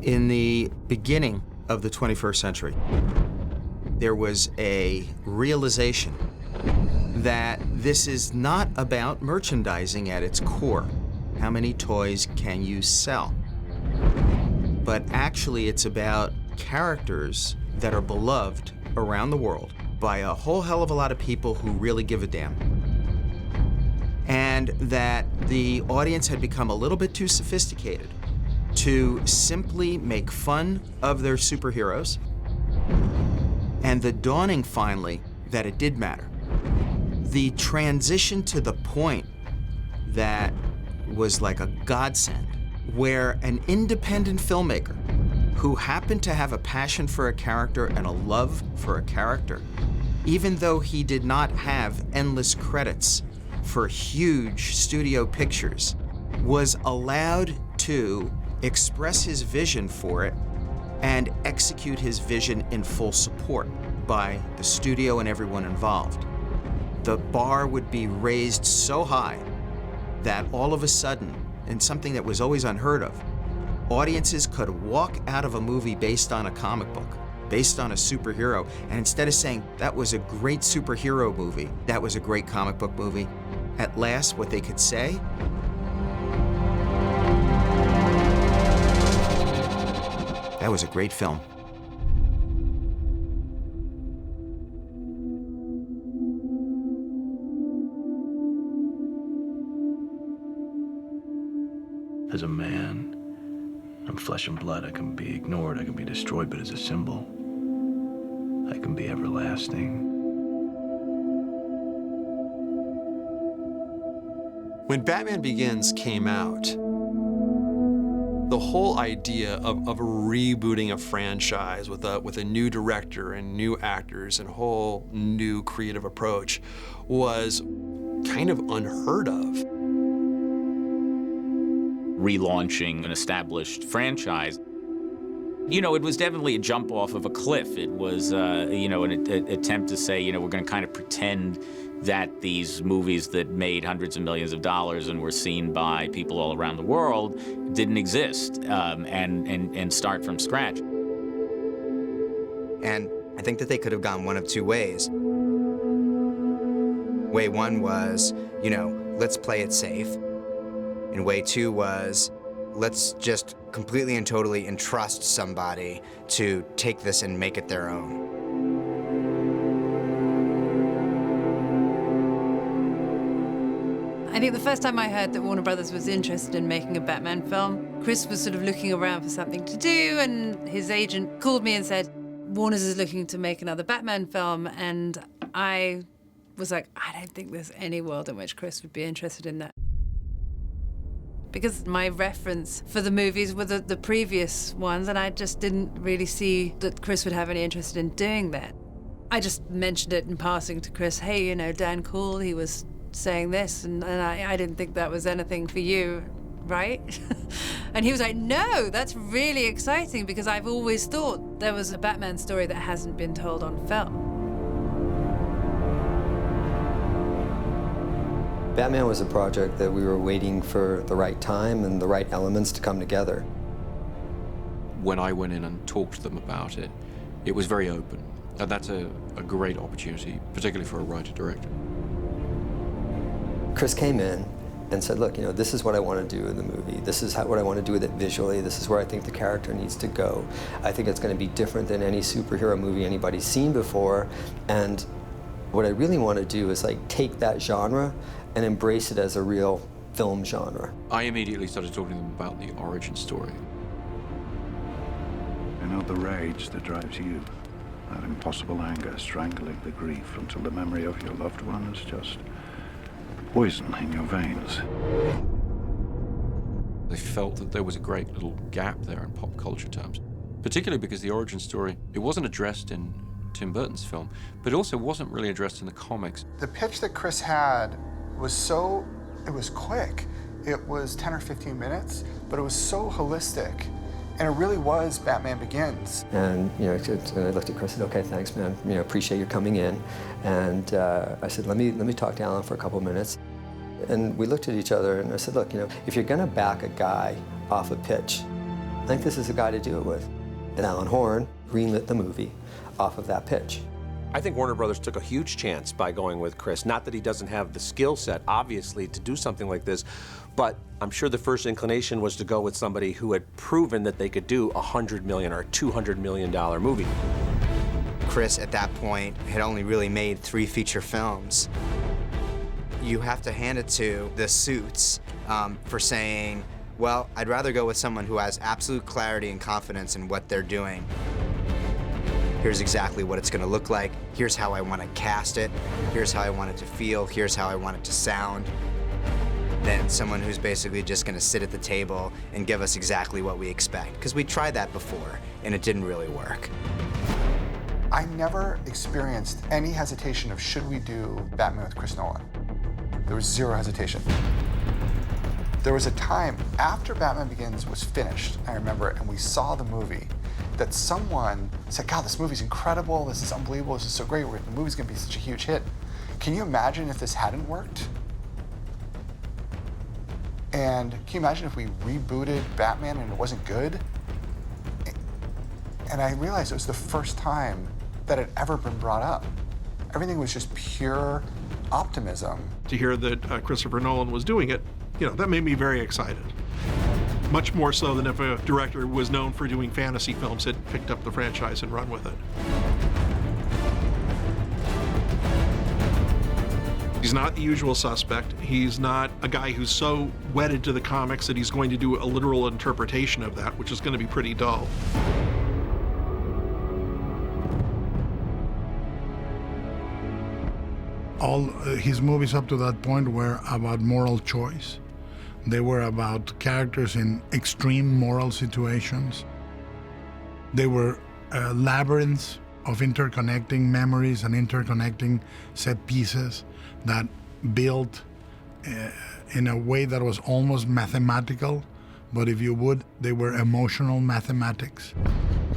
In the beginning of the 21st century, there was a realization that this is not about merchandising at its core. How many toys can you sell? But actually, it's about characters that are beloved around the world by a whole hell of a lot of people who really give a damn. And that the audience had become a little bit too sophisticated to simply make fun of their superheroes, and the dawning finally that it did matter. The transition to the point that was like a godsend, where an independent filmmaker who happened to have a passion for a character and a love for a character, even though he did not have endless credits for huge studio pictures, was allowed to express his vision for it and execute his vision in full support by the studio and everyone involved. The bar would be raised so high that all of a sudden, and something that was always unheard of, audiences could walk out of a movie based on a comic book, based on a superhero, and instead of saying, that was a great superhero movie, that was a great comic book movie, at last what they could say, that was a great film. As a man, I'm flesh and blood. I can be ignored, I can be destroyed, but as a symbol, I can be everlasting. When Batman Begins came out, the whole idea of rebooting a franchise with a new director and new actors and a whole new creative approach was kind of unheard of. Relaunching an established franchise, you know, it was definitely a jump off of a cliff. It was, you know, an attempt to say, you know, we're going to kind of pretend that these movies that made hundreds of millions of dollars and were seen by people all around the world didn't exist, and start from scratch. And I think that they could have gone one of two ways. Way one was, you know, let's play it safe. And way two was, let's just completely and totally entrust somebody to take this and make it their own. I think the first time I heard that Warner Brothers was interested in making a Batman film, Chris was sort of looking around for something to do, and his agent called me and said, Warner's is looking to make another Batman film, and I was like, I don't think there's any world in which Chris would be interested in that. Because my reference for the movies were the previous ones, and I just didn't really see that Chris would have any interest in doing that. I just mentioned it in passing to Chris, hey, you know, Dan Cool, he was saying this, and I didn't think that was anything for you, right? And he was like, no, that's really exciting, because I've always thought there was a Batman story that hasn't been told on film. Batman was a project that we were waiting for the right time and the right elements to come together. When I went in and talked to them about it, it was very open. And that's a great opportunity, particularly for a writer-director. Chris came in and said, look, you know, this is what I want to do in the movie. This is what I want to do with it visually. This is where I think the character needs to go. I think it's going to be different than any superhero movie anybody's seen before. And what I really want to do is like take that genre and embrace it as a real film genre. I immediately started talking to them about the origin story. I know the rage that drives you, that impossible anger strangling the grief until the memory of your loved one is just poison in your veins. They felt that there was a great little gap there in pop culture terms, particularly because the origin story, it wasn't addressed in Tim Burton's film, but it also wasn't really addressed in the comics. The pitch that Chris had was it was quick. It was 10 or 15 minutes, but it was so holistic. And it really was Batman Begins. And, you know, I looked at Chris and said, okay, thanks, man. You know, appreciate your coming in. And I said, let me talk to Alan for a couple of minutes. And we looked at each other and I said, look, you know, if you're gonna back a guy off a pitch, I think this is the guy to do it with. And Alan Horn greenlit the movie off of that pitch. I think Warner Brothers took a huge chance by going with Chris. Not that he doesn't have the skill set, obviously, to do something like this, but I'm sure the first inclination was to go with somebody who had proven that they could do a $100 million or $200 million movie. Chris, at that point, had only really made 3 feature films. You have to hand it to the Suits for saying, well, I'd rather go with someone who has absolute clarity and confidence in what they're doing. Here's exactly what it's going to look like. Here's how I want to cast it. Here's how I want it to feel. Here's how I want it to sound. Than someone who's basically just going to sit at the table and give us exactly what we expect. Because we tried that before, and it didn't really work. I never experienced any hesitation of should we do Batman with Chris Nolan. There was zero hesitation. There was a time after Batman Begins was finished, I remember it, and we saw the movie, that someone said, God, this movie's incredible, this is unbelievable, this is so great, the movie's gonna be such a huge hit. Can you imagine if this hadn't worked? And can you imagine if we rebooted Batman and it wasn't good? And I realized it was the first time that had ever been brought up. Everything was just pure optimism. To hear that Christopher Nolan was doing it, that made me very excited. Much more so than if a director was known for doing fantasy films had picked up the franchise and run with it. He's not the usual suspect. He's not a guy who's so wedded to the comics that he's going to do a literal interpretation of that, which is going to be pretty dull. All his movies up to that point were about moral choice. They were about characters in extreme moral situations. They were labyrinths of interconnecting memories and interconnecting set pieces that built in a way that was almost mathematical, but if you would, they were emotional mathematics,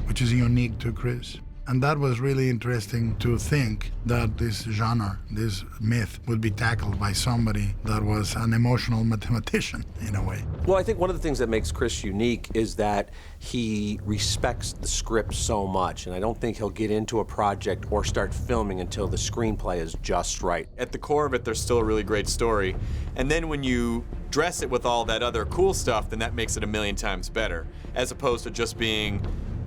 which is unique to Chris. And that was really interesting to think that this genre, this myth, would be tackled by somebody that was an emotional mathematician, in a way. Well, I think one of the things that makes Chris unique is that he respects the script so much, and I don't think he'll get into a project or start filming until the screenplay is just right. At the core of it, there's still a really great story, and then when you dress it with all that other cool stuff, then that makes it a million times better, as opposed to just being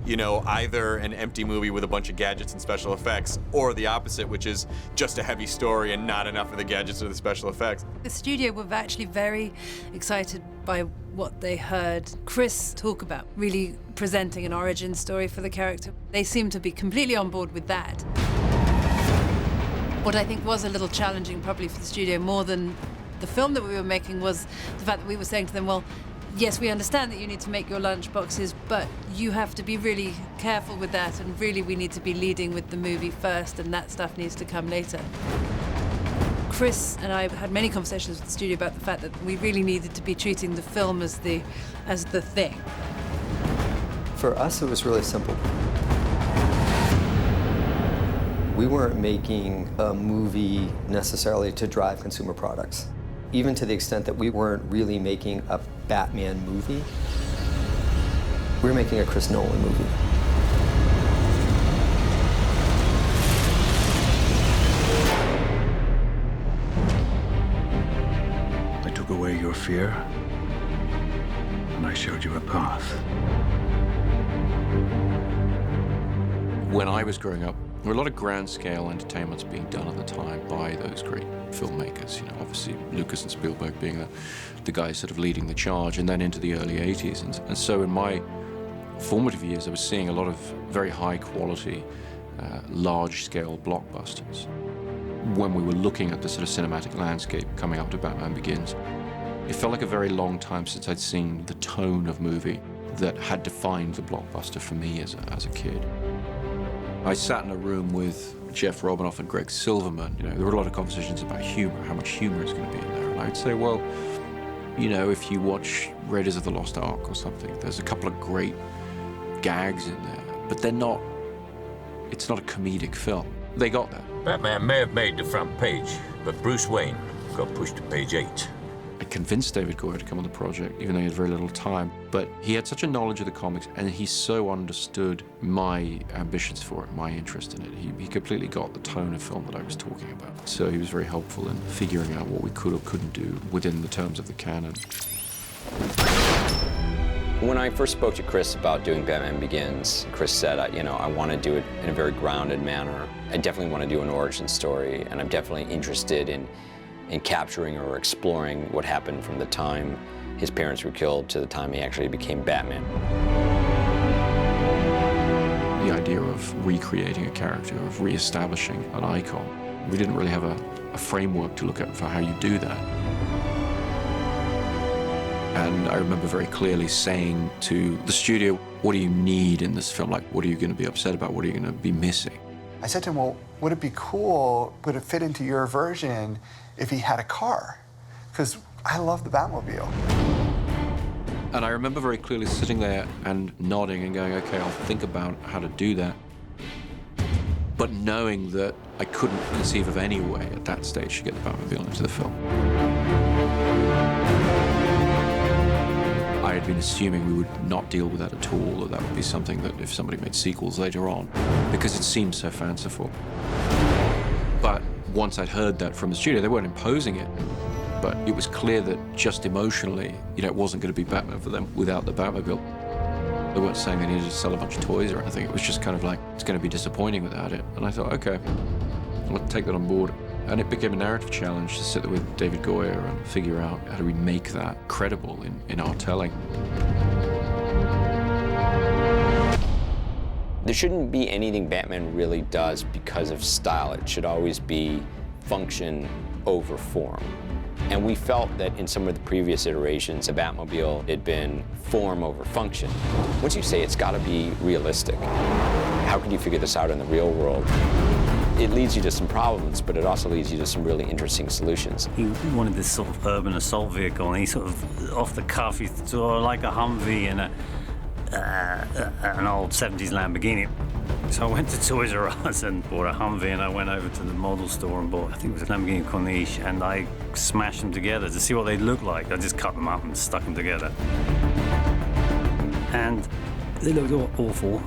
either an empty movie with a bunch of gadgets and special effects, or the opposite, which is just a heavy story and not enough of the gadgets or the special effects. The studio were actually very excited by what they heard Chris talk about, really presenting an origin story for the character. They seemed to be completely on board with that. What I think was a little challenging probably for the studio more than the film that we were making was the fact that we were saying to them, well, yes, we understand that you need to make your lunch boxes, but you have to be really careful with that, and really we need to be leading with the movie first, and that stuff needs to come later. Chris and I had many conversations with the studio about the fact that we really needed to be treating the film as the thing. For us, it was really simple. We weren't making a movie necessarily to drive consumer products. Even to the extent that we weren't really making a Batman movie, we were making a Chris Nolan movie. I took away your fear, and I showed you a path. When I was growing up, there were a lot of grand-scale entertainments being done at the time by those great filmmakers. Obviously Lucas and Spielberg being the guys sort of leading the charge, and then into the early 80s. And so in my formative years, I was seeing a lot of very high-quality, large-scale blockbusters. When we were looking at the sort of cinematic landscape coming up to Batman Begins, it felt like a very long time since I'd seen the tone of movie that had defined the blockbuster for me as a kid. I sat in a room with Jeff Robinoff and Greg Silverman. There were a lot of conversations about humor, how much humor is going to be in there. And I'd say, well, if you watch Raiders of the Lost Ark or something, there's a couple of great gags in there, but it's not a comedic film. They got that. Batman may have made the front page, but Bruce Wayne got pushed to page 8. I convinced David Goyer to come on the project, even though he had very little time. But he had such a knowledge of the comics, and he so understood my ambitions for it, my interest in it. He completely got the tone of film that I was talking about. So he was very helpful in figuring out what we could or couldn't do within the terms of the canon. When I first spoke to Chris about doing Batman Begins, Chris said, I want to do it in a very grounded manner. I definitely want to do an origin story, and I'm definitely interested in capturing or exploring what happened from the time his parents were killed to the time he actually became Batman. The idea of recreating a character, of re-establishing an icon, we didn't really have a framework to look at for how you do that. And I remember very clearly saying to the studio, what do you need in this film? Like, what are you going to be upset about? What are you going to be missing? I said to him, well, would it be cool, would it fit into your version if he had a car? Because I love the Batmobile. And I remember very clearly sitting there and nodding and going, okay, I'll think about how to do that. But knowing that I couldn't conceive of any way at that stage to get the Batmobile into the film. I had been assuming we would not deal with that at all, that would be something that if somebody made sequels later on, because it seemed so fanciful. But once I'd heard that from the studio, they weren't imposing it, but it was clear that just emotionally, it wasn't going to be Batman for them without the Batmobile. They weren't saying they needed to sell a bunch of toys or anything. It was just kind of like, it's going to be disappointing without it. And I thought, okay, I'll take that on board. And it became a narrative challenge to sit there with David Goyer and figure out how do we make that credible in our telling. There shouldn't be anything Batman really does because of style. It should always be function over form. And we felt that in some of the previous iterations, the Batmobile had been form over function. Once you say it's got to be realistic, how can you figure this out in the real world? It leads you to some problems, but it also leads you to some really interesting solutions. He wanted this sort of urban assault vehicle, and he sort of, off the cuff, he thought like a Humvee and an old 70s Lamborghini. So I went to Toys R Us and bought a Humvee, and I went over to the model store and bought, I think it was a Lamborghini Corniche, and I smashed them together to see what they'd look like. I just cut them up and stuck them together. And they looked awful.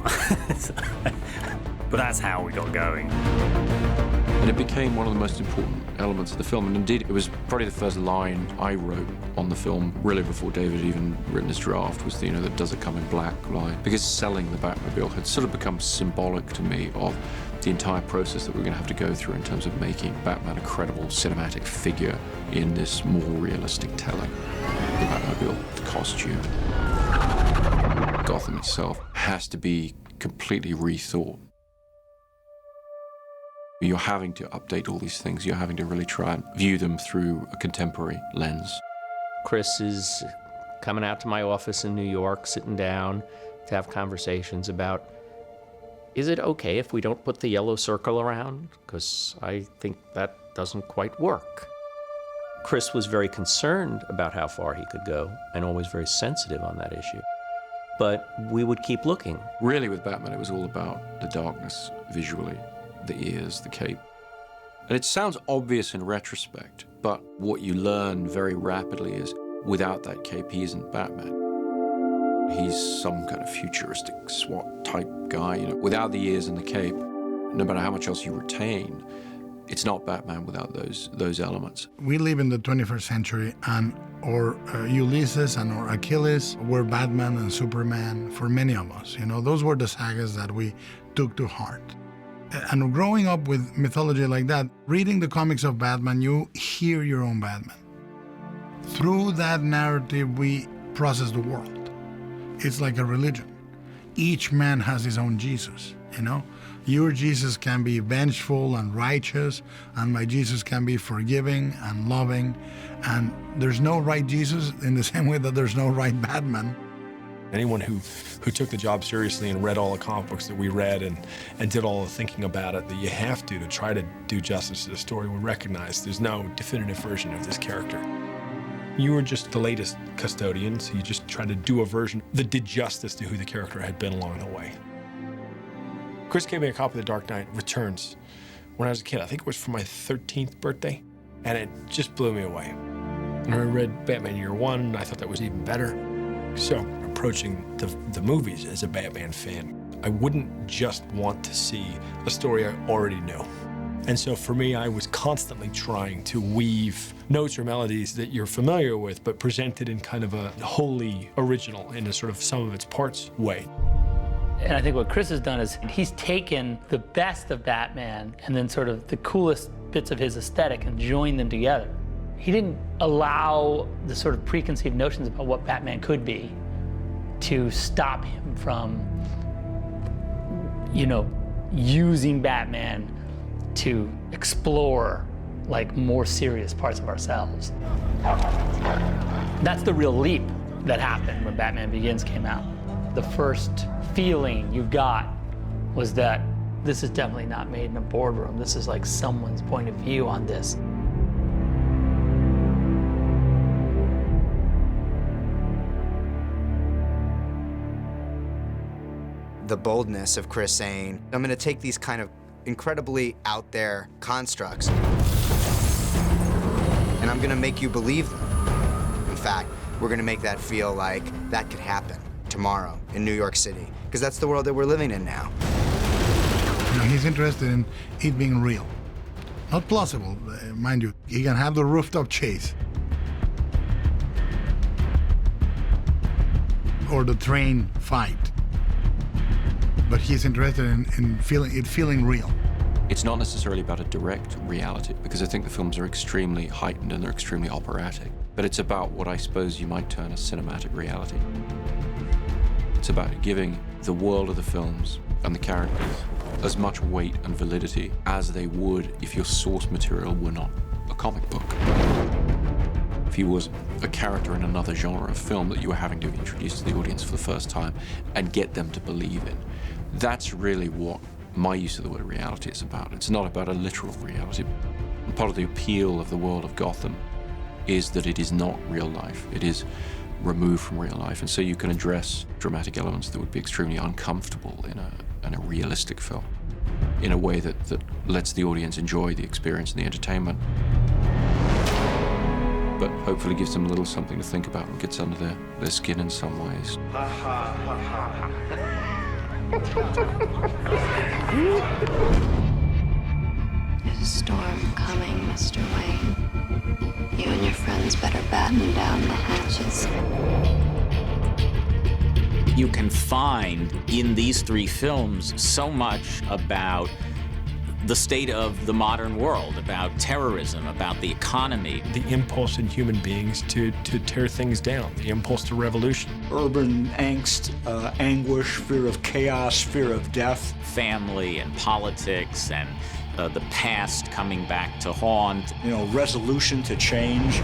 But that's how we got going. And it became one of the most important elements of the film. And indeed, it was probably the first line I wrote on the film, really before David had even written his draft, was the, the does it come in black line. Because selling the Batmobile had sort of become symbolic to me of the entire process that we're going to have to go through in terms of making Batman a credible cinematic figure in this more realistic telling. The Batmobile, the costume, Gotham itself has to be completely rethought. You're having to update all these things. You're having to really try and view them through a contemporary lens. Chris is coming out to my office in New York, sitting down to have conversations about, is it okay if we don't put the yellow circle around? Because I think that doesn't quite work. Chris was very concerned about how far he could go and always very sensitive on that issue. But we would keep looking. Really, with Batman, it was all about the darkness visually. The ears, the cape. And it sounds obvious in retrospect, but what you learn very rapidly is without that cape, he isn't Batman. He's some kind of futuristic SWAT type guy. Without the ears and the cape, no matter how much else you retain, it's not Batman without those elements. We live in the 21st century, and our Ulysses and our Achilles were Batman and Superman for many of us. Those were the sagas that we took to heart. And growing up with mythology like that, reading the comics of Batman, you hear your own Batman. Through that narrative, we process the world. It's like a religion. Each man has his own Jesus, Your Jesus can be vengeful and righteous, and my Jesus can be forgiving and loving. And there's no right Jesus in the same way that there's no right Batman. Anyone who took the job seriously and read all the comic books that we read and did all the thinking about it that you have to try to do justice to the story would recognize there's no definitive version of this character. You were just the latest custodian, so you just tried to do a version that did justice to who the character had been along the way. Chris gave me a copy of The Dark Knight Returns when I was a kid. I think it was for my 13th birthday, and it just blew me away. When I read Batman Year One, I thought that was even better. So, approaching the movies as a Batman fan, I wouldn't just want to see a story I already knew. And so for me, I was constantly trying to weave notes or melodies that you're familiar with, but presented in kind of a wholly original, in a sort of sum of its parts way. And I think what Chris has done is he's taken the best of Batman and then sort of the coolest bits of his aesthetic and joined them together. He didn't allow the sort of preconceived notions about what Batman could be to stop him from, you know, using Batman to explore like more serious parts of ourselves. That's the real leap that happened when Batman Begins came out. The first feeling you got was that this is definitely not made in a boardroom. This is like someone's point of view on this. The boldness of Chris saying, I'm gonna take these kind of incredibly out there constructs and I'm gonna make you believe them. In fact, we're gonna make that feel like that could happen tomorrow in New York City, because that's the world that we're living in now. You know, he's interested in it being real. Not plausible, mind you. He can have the rooftop chase. Or the train fight. But he's interested in feeling real. It's not necessarily about a direct reality, because I think the films are extremely heightened and they're extremely operatic. But it's about what I suppose you might term a cinematic reality. It's about giving the world of the films and the characters as much weight and validity as they would if your source material were not a comic book. If he was a character in another genre of film that you were having to introduce to the audience for the first time and get them to believe in. That's really what my use of the word reality is about. It's not about a literal reality. And part of the appeal of the world of Gotham is that it is not real life. It is removed from real life. And so you can address dramatic elements that would be extremely uncomfortable in a realistic film, in a way that lets the audience enjoy the experience and the entertainment, but hopefully gives them a little something to think about and gets under their skin in some ways. There's a storm coming, Mr. Wayne. You and your friends better batten down the hatches. You can find in these three films so much about the state of the modern world, about terrorism, about the economy. The impulse in human beings to tear things down, the impulse to revolution. Urban angst, anguish, fear of chaos, fear of death. Family and politics and the past coming back to haunt. You know, resolution to change.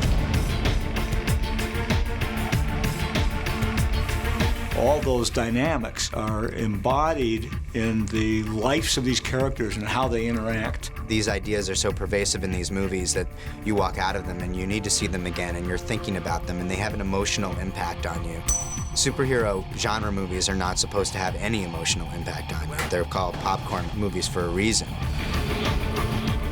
All those dynamics are embodied in the lives of these characters and how they interact. These ideas are so pervasive in these movies that you walk out of them and you need to see them again and you're thinking about them and they have an emotional impact on you. Superhero genre movies are not supposed to have any emotional impact on you. They're called popcorn movies for a reason.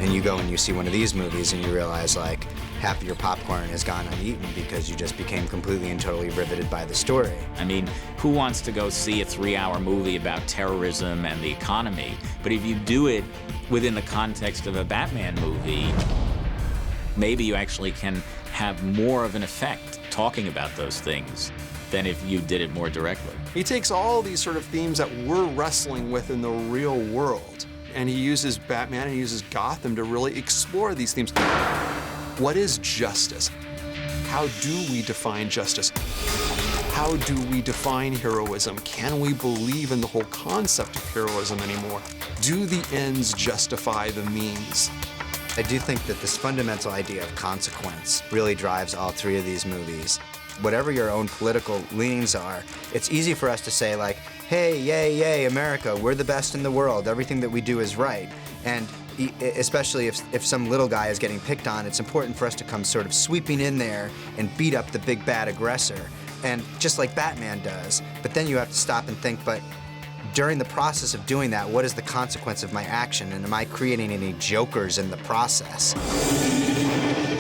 And you go and you see one of these movies and you realize, like, half of your popcorn has gone uneaten because you just became completely and totally riveted by the story. I mean, who wants to go see a 3-hour movie about terrorism and the economy? But if you do it within the context of a Batman movie, maybe you actually can have more of an effect talking about those things than if you did it more directly. He takes all these sort of themes that we're wrestling with in the real world, and he uses Batman and he uses Gotham to really explore these themes. What is justice? How do we define justice? How do we define heroism? Can we believe in the whole concept of heroism anymore? Do the ends justify the means? I do think that this fundamental idea of consequence really drives all three of these movies. Whatever your own political leanings are, it's easy for us to say, like, hey, yay, yay, America, we're the best in the world, everything that we do is right. And especially if some little guy is getting picked on, it's important for us to come sort of sweeping in there and beat up the big bad aggressor, and just like Batman does. But then you have to stop and think, but during the process of doing that, what is the consequence of my action, and am I creating any jokers in the process?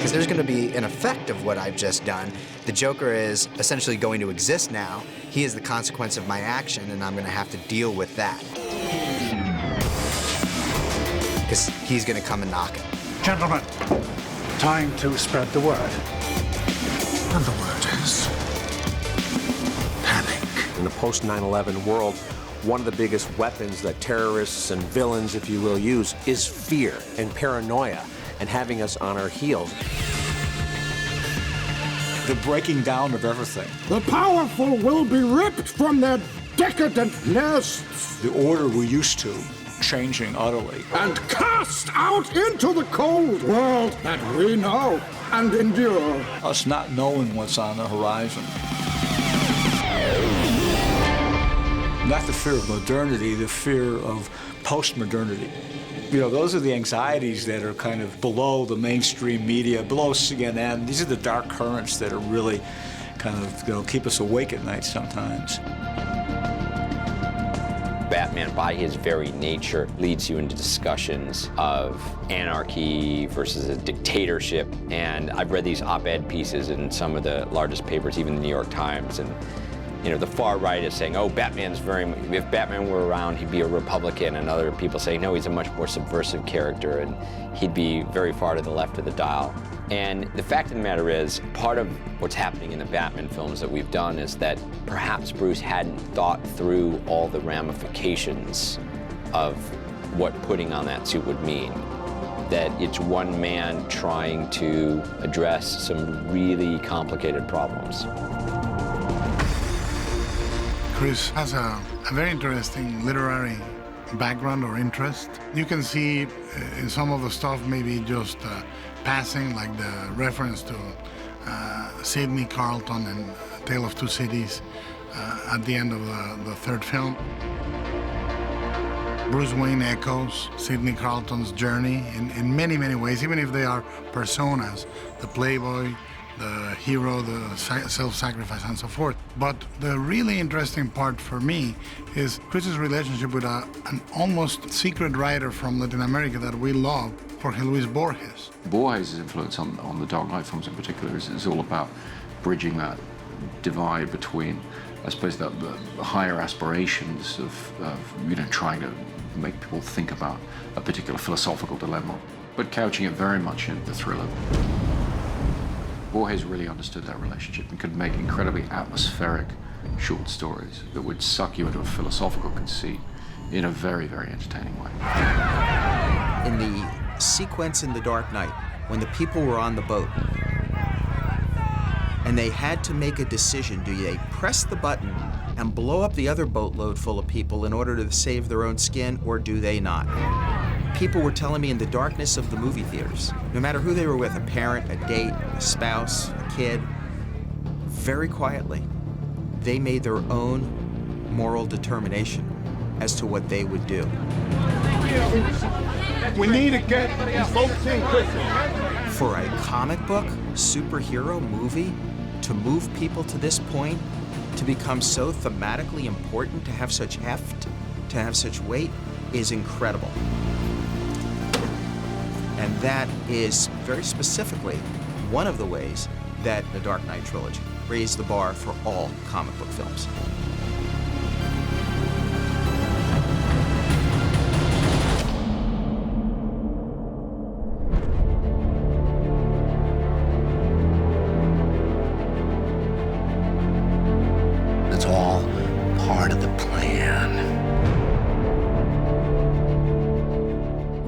because there's going to be an effect of what I've just done. The Joker is essentially going to exist now. He is the consequence of my action, and I'm going to have to deal with that. Because he's going to come and knock it. Gentlemen, time to spread the word. And the word is panic. In the post-9/11 world, one of the biggest weapons that terrorists and villains, if you will, use is fear and paranoia and having us on our heels. The breaking down of everything. The powerful will be ripped from their decadent nests. The order we're used to, changing utterly. And cast out into the cold world that we know and endure. Us not knowing what's on the horizon. Not the fear of modernity, the fear of post-modernity. You know, those are the anxieties that are kind of below the mainstream media, below CNN. These are the dark currents that are really kind of, keep us awake at night sometimes. Batman, by his very nature, leads you into discussions of anarchy versus a dictatorship. And I've read these op-ed pieces in some of the largest papers, even the New York Times, and the far right is saying, oh, if Batman were around, he'd be a Republican, and other people say, no, he's a much more subversive character, and he'd be very far to the left of the dial. And the fact of the matter is, part of what's happening in the Batman films that we've done is that perhaps Bruce hadn't thought through all the ramifications of what putting on that suit would mean. That it's one man trying to address some really complicated problems. Chris has a very interesting literary background or interest. You can see in some of the stuff maybe just passing, like the reference to Sidney Carleton and Tale of Two Cities at the end of the third film. Bruce Wayne echoes Sidney Carleton's journey in many, many ways, even if they are personas, the playboy, the hero, the self-sacrifice, and so forth. But the really interesting part for me is Chris's relationship with an almost secret writer from Latin America that we love, Jorge Luis Borges. Borges' influence on the Dark Knight films in particular is all about bridging that divide between, I suppose, the higher aspirations of trying to make people think about a particular philosophical dilemma, but couching it very much in the thriller. Borges really understood that relationship and could make incredibly atmospheric short stories that would suck you into a philosophical conceit in a very, very entertaining way. In the sequence in The Dark Knight, when the people were on the boat and they had to make a decision, do they press the button and blow up the other boatload full of people in order to save their own skin, or do they not? People were telling me in the darkness of the movie theaters, no matter who they were with, a parent, a date, a spouse, a kid, very quietly, they made their own moral determination as to what they would do. We need to get these folks in quickly. For a comic book, superhero movie, to move people to this point, to become so thematically important, to have such heft, to have such weight, is incredible. And that is very specifically one of the ways that the Dark Knight trilogy raised the bar for all comic book films. It's all part of the plan.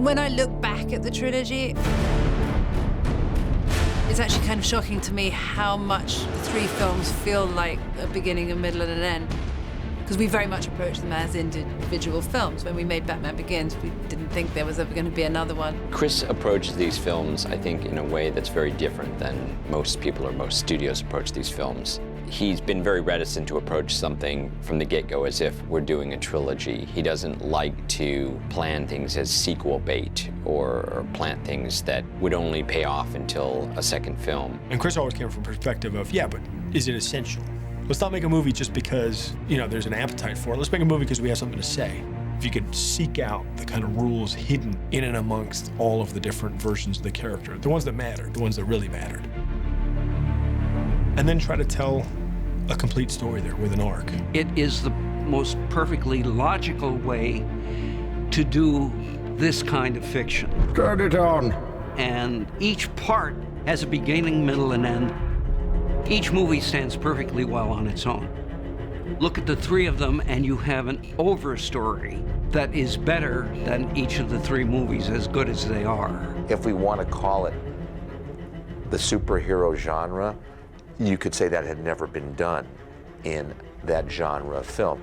When I look back at the trilogy, it's actually kind of shocking to me how much the three films feel like a beginning, a middle, and an end. Because we very much approach them as individual films. When we made Batman Begins, we didn't think there was ever going to be another one. Chris approaches these films, I think, in a way that's very different than most people or most studios approach these films. He's been very reticent to approach something from the get-go as if we're doing a trilogy. He doesn't like to plan things as sequel bait or plant things that would only pay off until a second film. And Chris always came from a perspective of, yeah, but is it essential? Let's not make a movie just because, there's an appetite for it. Let's make a movie because we have something to say. If you could seek out the kind of rules hidden in and amongst all of the different versions of the character, the ones that mattered, the ones that really mattered. And then try to tell a complete story there with an arc. It is the most perfectly logical way to do this kind of fiction. Turn it on. And each part has a beginning, middle, and end. Each movie stands perfectly well on its own. Look at the three of them and you have an overstory that is better than each of the three movies, as good as they are. If we want to call it the superhero genre, you could say that had never been done in that genre of film.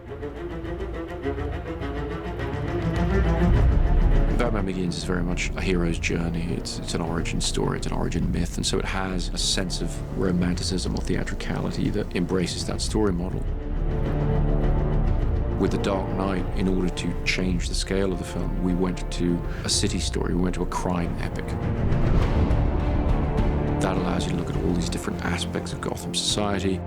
Batman Begins is very much a hero's journey. It's an origin story, it's an origin myth, and so it has a sense of romanticism or theatricality that embraces that story model. With The Dark Knight, in order to change the scale of the film, we went to a city story, we went to a crime epic. That allows you to look at all these different aspects of Gotham society.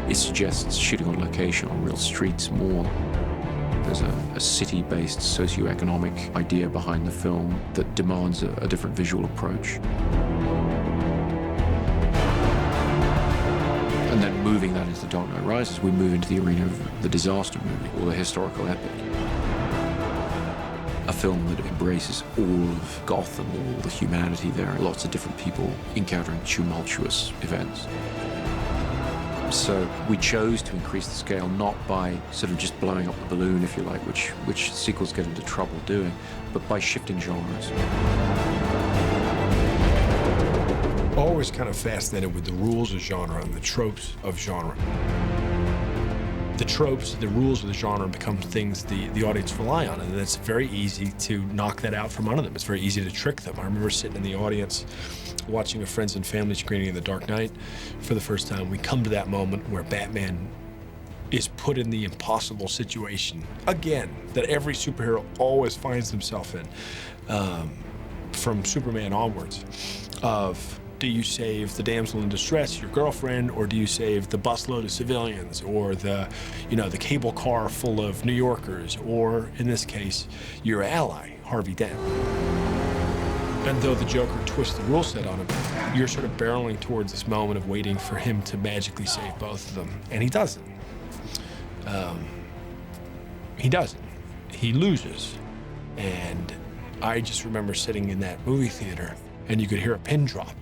It suggests shooting on location on real streets more. There's a city-based socioeconomic idea behind the film that demands a different visual approach. And then moving that into The Dark Knight Rises, we move into the arena of the disaster movie, or the historical epic. A film that embraces all of Gotham, all the humanity there, lots of different people encountering tumultuous events. So we chose to increase the scale not by sort of just blowing up the balloon, if you like, which sequels get into trouble doing, but by shifting genres. Always kind of fascinated with the rules of genre and the tropes of genre. The tropes, the rules of the genre become things the audience rely on, and it's very easy to knock that out from under them. It's very easy to trick them. I remember sitting in the audience watching a friends and family screening of The Dark Knight for the first time. We come to that moment where Batman is put in the impossible situation, again, that every superhero always finds himself in, from Superman onwards, of do you save the damsel in distress, your girlfriend, or do you save the busload of civilians, or the cable car full of New Yorkers, or in this case, your ally, Harvey Dent. And though the Joker twists the rule set on him, you're sort of barreling towards this moment of waiting for him to magically save both of them, and he doesn't. He doesn't. He loses. And I just remember sitting in that movie theater, and you could hear a pin drop.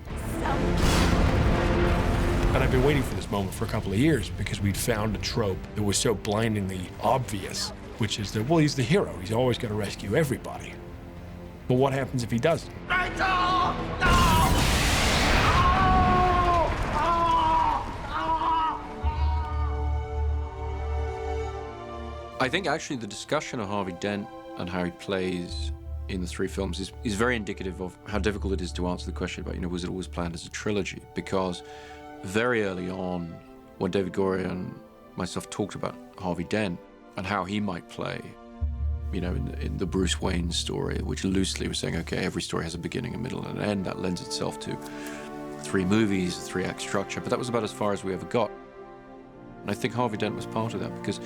And I've been waiting for this moment for a couple of years because we'd found a trope that was so blindingly obvious, which is that, well, he's the hero. He's always got to rescue everybody. But what happens if he doesn't? I think actually the discussion of Harvey Dent and how he plays in the three films is very indicative of how difficult it is to answer the question about, was it always planned as a trilogy? Because very early on, when David Goyer and myself talked about Harvey Dent and how he might play, in the Bruce Wayne story, which loosely was saying, okay, every story has a beginning, a middle, and an end. That lends itself to 3 movies, 3-act structure, but that was about as far as we ever got. And I think Harvey Dent was part of that because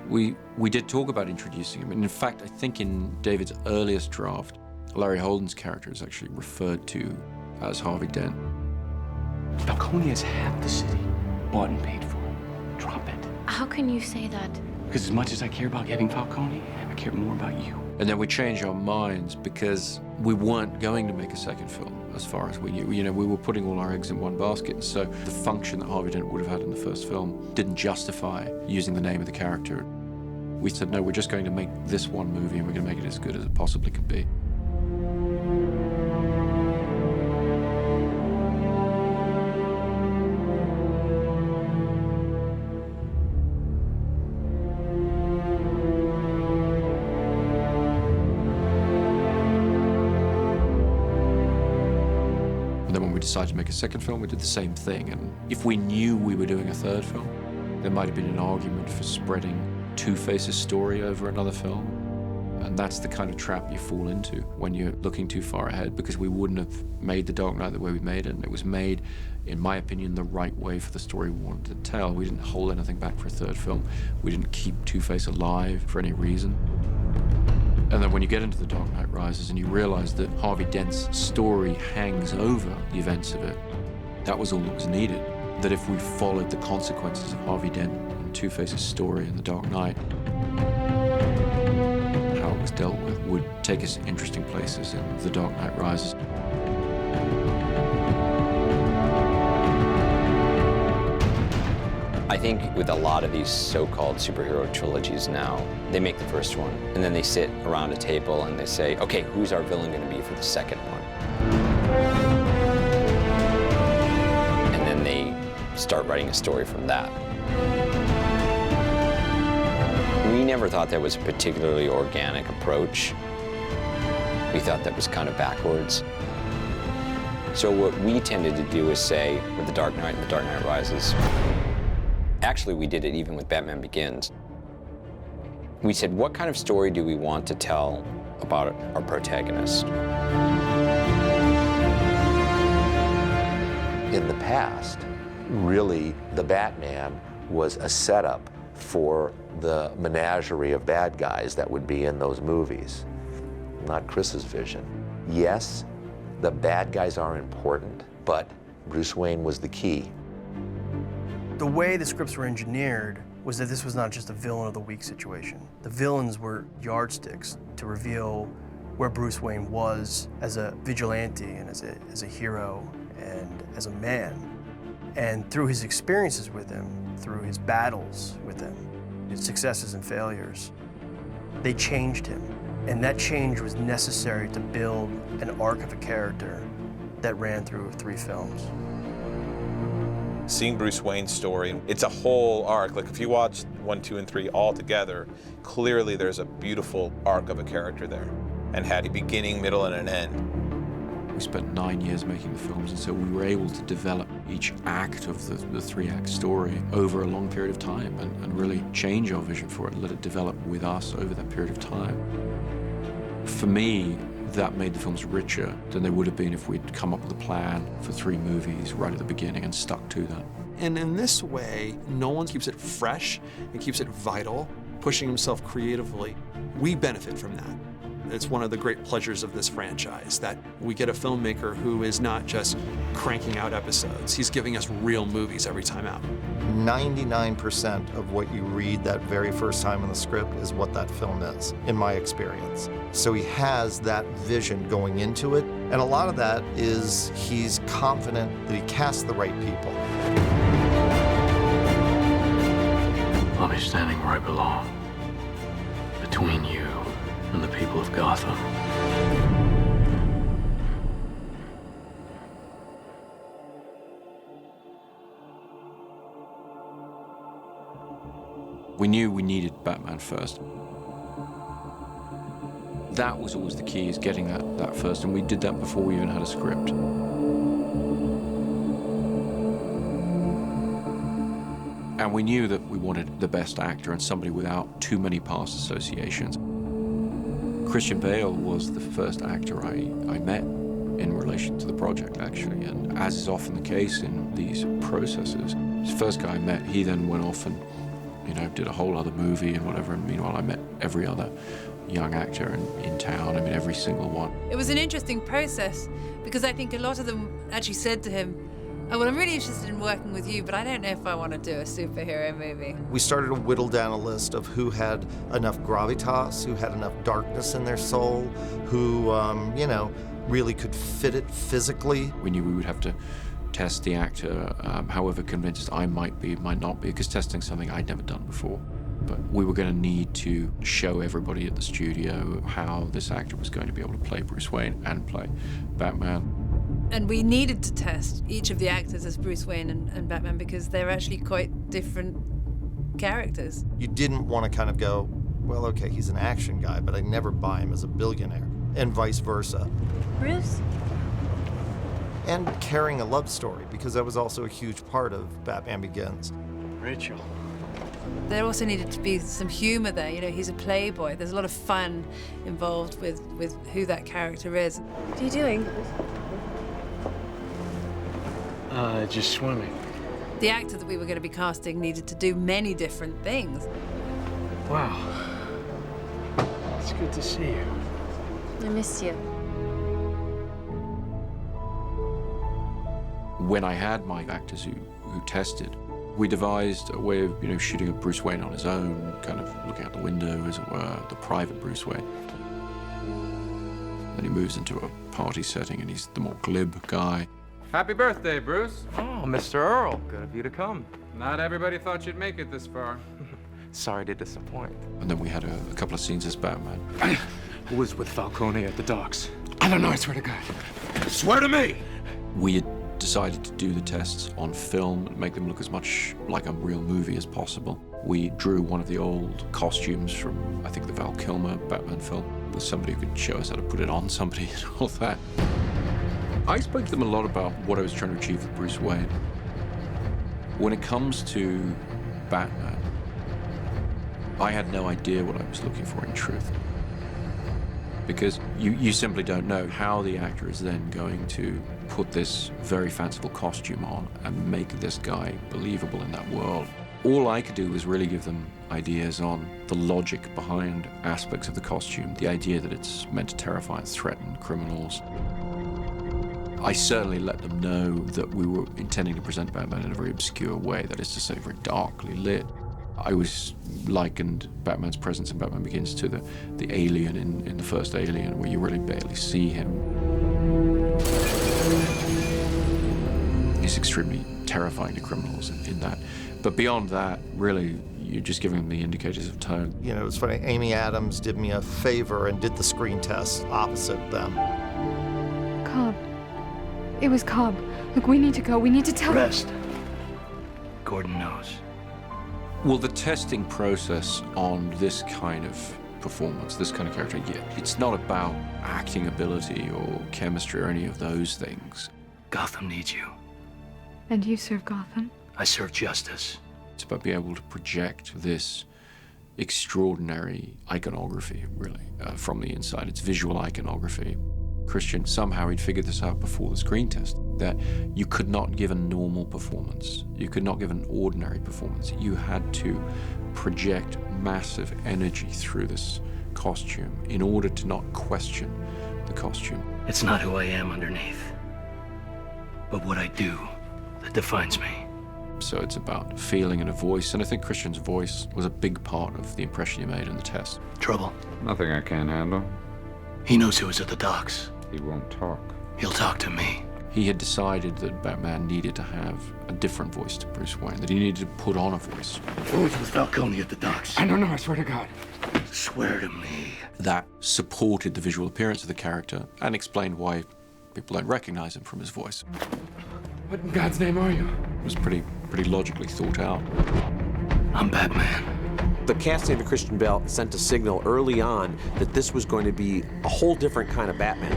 we did talk about introducing him. And in fact, I think in David's earliest draft, Larry Holden's character is actually referred to as Harvey Dent. Falcone has half the city, bought and paid for. Drop it. How can you say that? Because as much as I care about getting Falcone, I care more about you. And then we changed our minds because we weren't going to make a second film, as far as we knew. We were putting all our eggs in one basket. So the function that Harvey Dent would have had in the first film didn't justify using the name of the character. We said, no, we're just going to make this one movie and we're going to make it as good as it possibly could be. Decided to make a second film, we did the same thing. And if we knew we were doing a third film, there might have been an argument for spreading Two-Face's story over another film. And that's the kind of trap you fall into when you're looking too far ahead, because we wouldn't have made The Dark Knight the way we made it, and it was made, in my opinion, the right way for the story we wanted to tell. We didn't hold anything back for a third film. We didn't keep Two-Face alive for any reason. And then when you get into The Dark Knight Rises and you realize that Harvey Dent's story hangs over the events of it, that was all that was needed. That if we followed the consequences of Harvey Dent and Two-Face's story in The Dark Knight, how it was dealt with would take us interesting places in The Dark Knight Rises. I think with a lot of these so-called superhero trilogies now, they make the first one, and then they sit around a table and they say, okay, who's our villain going to be for the second one? And then they start writing a story from that. We never thought that was a particularly organic approach. We thought that was kind of backwards. So what we tended to do is say, with The Dark Knight and The Dark Knight Rises, actually we did it even with Batman Begins. We said, what kind of story do we want to tell about our protagonist? In the past, really, the Batman was a setup for the menagerie of bad guys that would be in those movies, not Chris's vision. Yes, the bad guys are important, but Bruce Wayne was the key. The way the scripts were engineered was that this was not just a villain of the week situation. The villains were yardsticks to reveal where Bruce Wayne was as a vigilante and as a hero and as a man. And through his experiences with him, through his battles with him, his successes and failures, they changed him. And that change was necessary to build an arc of a character that ran through 3 films. Seeing Bruce Wayne's story, it's a whole arc. Like if you watch 1, 2, and 3 all together, clearly there's a beautiful arc of a character there, and had a beginning, middle, and an end. We spent 9 years making the films, and so we were able to develop each act of the 3-act story over a long period of time and really change our vision for it and let it develop with us over that period of time. For me, that made the films richer than they would have been if we'd come up with a plan for 3 movies right at the beginning and stuck to that. And in this way, Nolan keeps it fresh and keeps it vital, pushing himself creatively. We benefit from that. It's one of the great pleasures of this franchise, that we get a filmmaker who is not just cranking out episodes. He's giving us real movies every time out. 99% of what you read that very first time in the script is what that film is, in my experience. So he has that vision going into it, and a lot of that is he's confident that he casts the right people. I'll be standing where I belong, between you and the people of Gotham. We knew we needed Batman first. That was always the key, is getting that first, and we did that before we even had a script. And we knew that we wanted the best actor and somebody without too many past associations. Christian Bale was the first actor I met in relation to the project, actually, and as is often the case in these processes, his first guy I met, he then went off and, did a whole other movie and whatever, and meanwhile I met every other young actor in town, every single one. It was an interesting process because I think a lot of them actually said to him, oh, well, I'm really interested in working with you, but I don't know if I want to do a superhero movie. We started to whittle down a list of who had enough gravitas, who had enough darkness in their soul, who, really could fit it physically. We knew we would have to test the actor, however convinced I might be, might not be, because testing's something I'd never done before. But we were going to need to show everybody at the studio how this actor was going to be able to play Bruce Wayne and play Batman. And we needed to test each of the actors as Bruce Wayne and Batman because they're actually quite different characters. You didn't want to kind of go, well, okay, he's an action guy, but I never buy him as a billionaire, and vice versa. Bruce? And carrying a love story, because that was also a huge part of Batman Begins. Rachel, There also needed to be some humor there. You know, he's a playboy. There's a lot of fun involved with who that character is. What are you doing? Just swimming. The actor that we were going to be casting needed to do many different things. Wow. It's good to see you. I miss you. When I had my actors who tested, we devised a way of, shooting of Bruce Wayne on his own, kind of looking out the window, as it were, the private Bruce Wayne. Then he moves into a party setting and he's the more glib guy. Happy birthday, Bruce. Oh, Mr. Earl, good of you to come. Not everybody thought you'd make it this far. Sorry to disappoint. And then we had a couple of scenes as Batman. Who was with Falcone at the docks? I don't know, I swear to God. Swear to me! We had decided to do the tests on film and make them look as much like a real movie as possible. We drew one of the old costumes from, I think, the Val Kilmer Batman film, with somebody who could show us how to put it on somebody and all that. I spoke to them a lot about what I was trying to achieve with Bruce Wayne. When it comes to Batman, I had no idea what I was looking for in truth. Because you simply don't know how the actor is then going to put this very fanciful costume on and make this guy believable in that world. All I could do was really give them ideas on the logic behind aspects of the costume, the idea that it's meant to terrify and threaten criminals. I certainly let them know that we were intending to present Batman in a very obscure way, that is to say, very darkly lit. I always likened Batman's presence in Batman Begins to the alien in the first Alien, where you really barely see him. He's extremely terrifying to criminals in that. But beyond that, really, you're just giving them the indicators of tone. You know, it's funny, Amy Adams did me a favor and did the screen test opposite them. Cobb. It was Cobb. Look, we need to go. We need to tell him. Rest. Gordon knows. Well, the testing process on this kind of performance, this kind of character, it's not about acting ability or chemistry or any of those things. Gotham needs you. And you serve Gotham? I serve justice. It's about being able to project this extraordinary iconography, really, from the inside. It's visual iconography. Christian, somehow he'd figured this out before the screen test, that you could not give a normal performance. You could not give an ordinary performance. You had to project massive energy through this costume in order to not question the costume. It's not who I am underneath, but what I do that defines me. So it's about feeling and a voice, and I think Christian's voice was a big part of the impression you made in the test. Trouble? Nothing I can't handle. He knows who was at the docks. He won't talk. He'll talk to me. He had decided that Batman needed to have a different voice to Bruce Wayne, that he needed to put on a voice. Who was with Falcone at the docks? I don't know, I swear to God. Swear to me. That supported the visual appearance of the character and explained why people don't recognize him from his voice. What in God's name are you? It was pretty logically thought out. I'm Batman. The casting of Christian Bale sent a signal early on that this was going to be a whole different kind of Batman.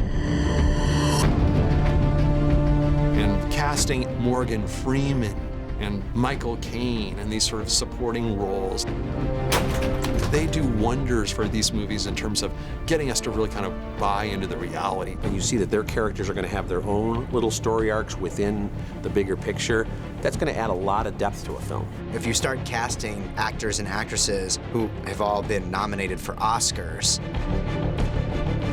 And casting Morgan Freeman and Michael Caine and these sort of supporting roles, they do wonders for these movies in terms of getting us to really kind of buy into the reality. And you see that their characters are going to have their own little story arcs within the bigger picture. That's going to add a lot of depth to a film. If you start casting actors and actresses who have all been nominated for Oscars,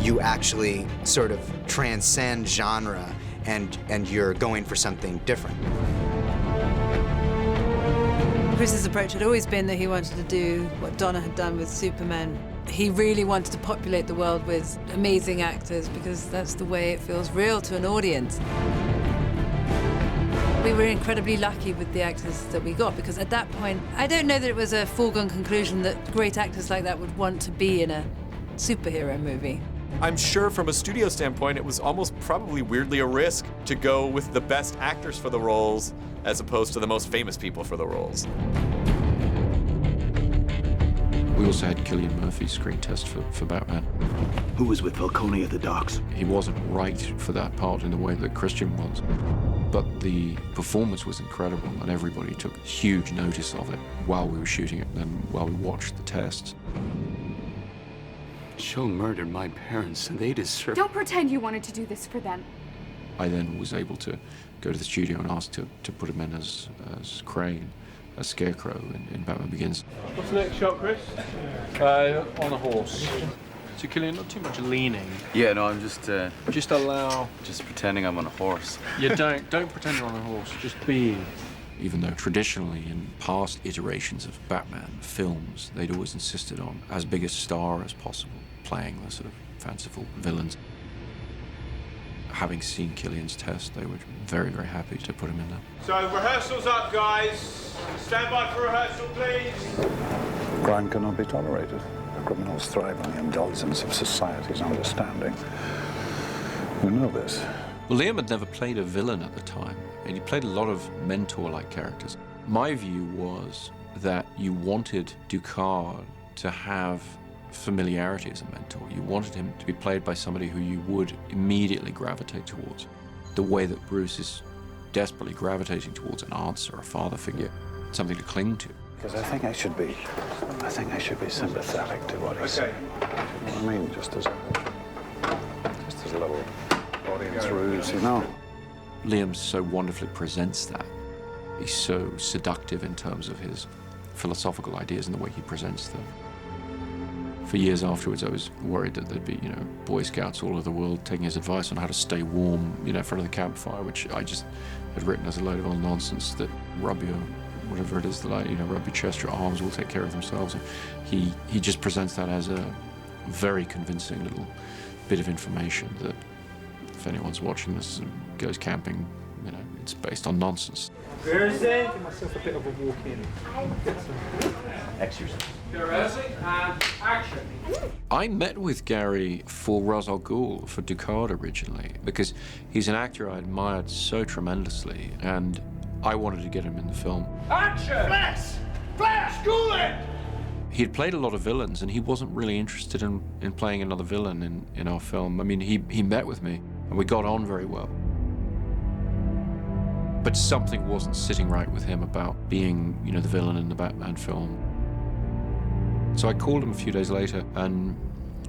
you actually sort of transcend genre and you're going for something different. Chris's approach had always been that he wanted to do what Donner had done with Superman. He really wanted to populate the world with amazing actors because that's the way it feels real to an audience. We were incredibly lucky with the actors that we got because at that point, I don't know that it was a foregone conclusion that great actors like that would want to be in a superhero movie. I'm sure from a studio standpoint, it was almost probably weirdly a risk to go with the best actors for the roles as opposed to the most famous people for the roles. We also had Cillian Murphy's screen test for Batman. Who was with Falcone at the docks? He wasn't right for that part in the way that Christian was. But the performance was incredible, and everybody took huge notice of it while we were shooting it and then while we watched the tests. Joe murdered my parents, and they deserve... Don't pretend you wanted to do this for them. I then was able to go to the studio and ask to put him in as Crane, as Scarecrow in Batman Begins. What's the next shot, Chris? On a horse. So, Killian, not too much leaning. Yeah, no, I'm just allow... Just pretending I'm on a horse. Yeah, don't pretend you're on a horse. Just be. Even though traditionally in past iterations of Batman films, they'd always insisted on as big a star as possible, playing the sort of fanciful villains. Having seen Killian's test, they were very, very happy to put him in there. So, rehearsal's up, guys. Stand by for rehearsal, please. Crime cannot be tolerated. Criminals thrive on the indulgence of society's understanding. We know this. Well, Liam had never played a villain at the time, and he played a lot of mentor-like characters. My view was that you wanted Ducard to have familiarity as a mentor. You wanted him to be played by somebody who you would immediately gravitate towards. The way that Bruce is desperately gravitating towards an answer, a father figure, something to cling to. Because I think I should be sympathetic to what he's saying. I mean, just as a little audience ruse, you know. Liam so wonderfully presents that. He's so seductive in terms of his philosophical ideas and the way he presents them. For years afterwards, I was worried that there'd be, Boy Scouts all over the world taking his advice on how to stay warm, in front of the campfire, which I just had written as a load of old nonsense that rub your, whatever it is that rub your chest, your arms will take care of themselves. And he just presents that as a very convincing little bit of information that if anyone's watching this and goes camping, it's based on nonsense. Thursday, give myself a bit of a walk in. Get some exercise. Rehearsing and action. I met with Gary for Ra's al Ghul, for Ducard originally, because he's an actor I admired so tremendously, and I wanted to get him in the film. Action! Flash, cool it! He'd played a lot of villains, and he wasn't really interested in playing another villain in our film. I mean, he met with me, and we got on very well. But something wasn't sitting right with him about being, the villain in the Batman film. So I called him a few days later and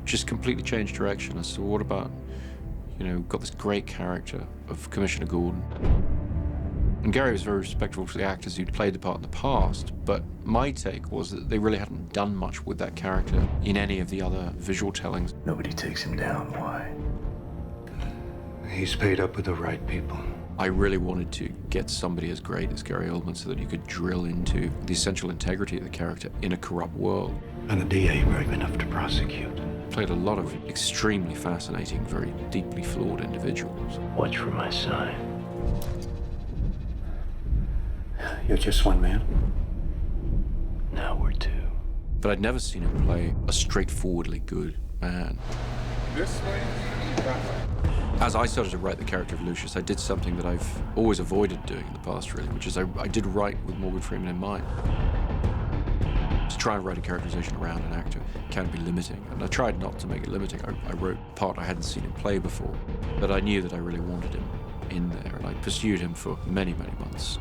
just completely changed direction. I said, well, what about, got this great character of Commissioner Gordon. And Gary was very respectful to the actors who'd played the part in the past, but my take was that they really hadn't done much with that character in any of the other visual tellings. Nobody takes him down. Why? He's paid up with the right people. I really wanted to get somebody as great as Gary Oldman so that you could drill into the essential integrity of the character in a corrupt world. And the DA brave enough to prosecute. Played a lot of extremely fascinating, very deeply flawed individuals. Watch for my sign. You're just one man. Now we're two. But I'd never seen him play a straightforwardly good man. This way, that way. As I started to write the character of Lucius, I did something that I've always avoided doing in the past, really, which is I did write with Morgan Freeman in mind. To try and write a characterization around an actor can be limiting, and I tried not to make it limiting. I wrote a part I hadn't seen him play before, but I knew that I really wanted him in there, and I pursued him for many, many months.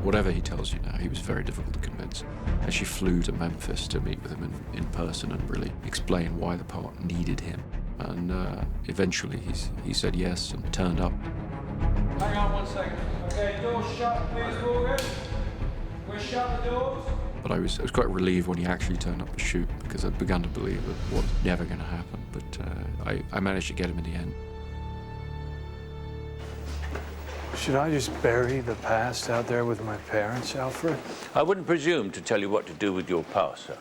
Whatever he tells you now, he was very difficult to convince. And she flew to Memphis to meet with him in person and really explain why the part needed him. And eventually he said yes and turned up. Hang on 1 second. Okay, doors shut, please, Morgan. We'll shut the doors. But I was quite relieved when he actually turned up to shoot, because I'd begun to believe that it was never going to happen. But I managed to get him in the end. Should I just bury the past out there with my parents, Alfred? I wouldn't presume to tell you what to do with your past, sir.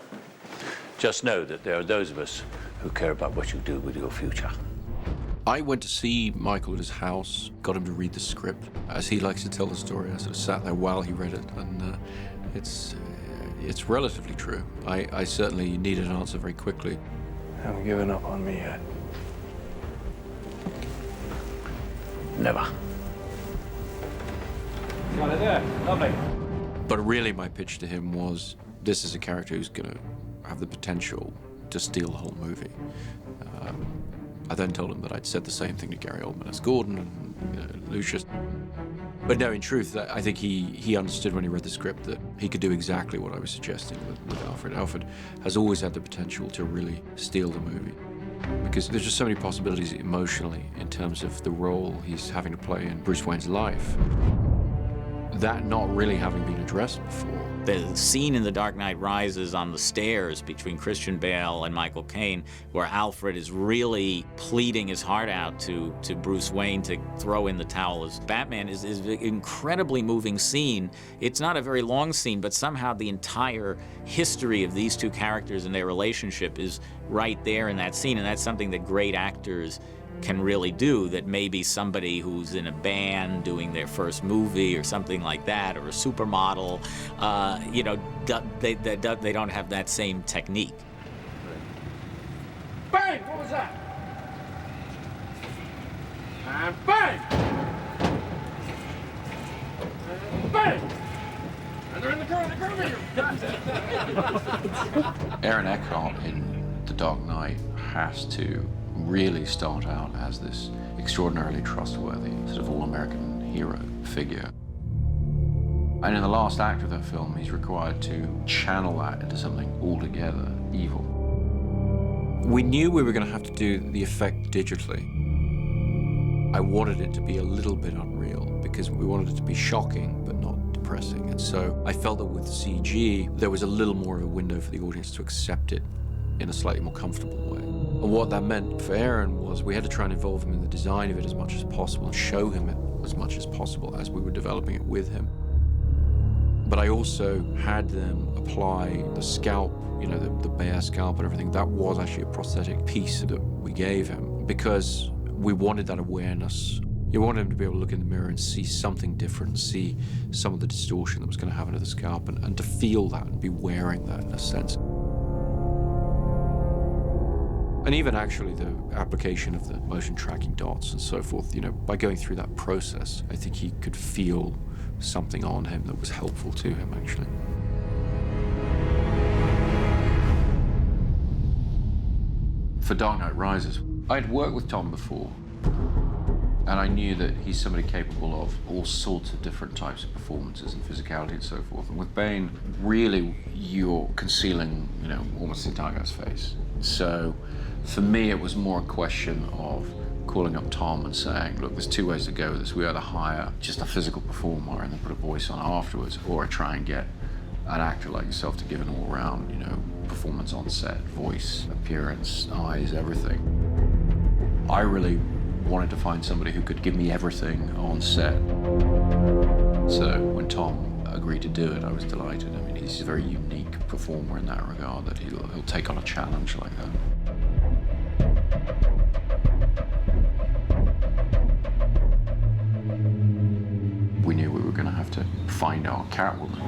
Just know that there are those of us who care about what you do with your future. I went to see Michael at his house, got him to read the script. As he likes to tell the story, I sort of sat there while he read it, and it's relatively true. I certainly needed an answer very quickly. Haven't given up on me yet. Never. Got it there. Lovely. But really my pitch to him was, this is a character who's going to have the potential to steal the whole movie. I then told him that I'd said the same thing to Gary Oldman as Gordon and Lucius. But no, in truth, I think he understood when he read the script that he could do exactly what I was suggesting with Alfred. Alfred has always had the potential to really steal the movie, because there's just so many possibilities emotionally in terms of the role he's having to play in Bruce Wayne's life. That not really having been addressed before. The scene in The Dark Knight Rises on the stairs between Christian Bale and Michael Caine, where Alfred is really pleading his heart out to Bruce Wayne to throw in the towel as Batman, is an incredibly moving scene. It's not a very long scene, but somehow the entire history of these two characters and their relationship is right there in that scene, and that's something that great actors can really do, that maybe somebody who's in a band doing their first movie or something like that, or a supermodel, you know, they don't have that same technique. Bang! What was that? And bang! And bang! And they're in the curve. Aaron Eckhart in The Dark Knight has to really start out as this extraordinarily trustworthy, sort of all-American hero figure. And in the last act of that film, he's required to channel that into something altogether evil. We knew we were going to have to do the effect digitally. I wanted it to be a little bit unreal because we wanted it to be shocking but not depressing. And so I felt that with CG, there was a little more of a window for the audience to accept it in a slightly more comfortable way. And what that meant for Aaron was we had to try and involve him in the design of it as much as possible and show him it as much as possible as we were developing it with him. But I also had them apply the scalp, you know, the bear scalp and everything. That was actually a prosthetic piece that we gave him because we wanted that awareness. You wanted him to be able to look in the mirror and see something different, see some of the distortion that was going to happen to the scalp, and to feel that and be wearing that in a sense. And even actually the application of the motion tracking dots and so forth, you know, by going through that process, I think he could feel something on him that was helpful to him, actually. For Dark Knight Rises, I'd worked with Tom before, and I knew that he's somebody capable of all sorts of different types of performances and physicality and so forth. And with Bane, really, you're concealing, you know, almost the entire guy's face. So for me, it was more a question of calling up Tom and saying, look, there's two ways to go with this. We either hire just a physical performer and then put a voice on afterwards, or I try and get an actor like yourself to give an all-round, you know, performance on set, voice, appearance, eyes, everything. I really wanted to find somebody who could give me everything on set. So when Tom agreed to do it, I was delighted. I mean, he's a very unique performer in that regard, that he'll take on a challenge like that. We knew we were going to have to find our Catwoman.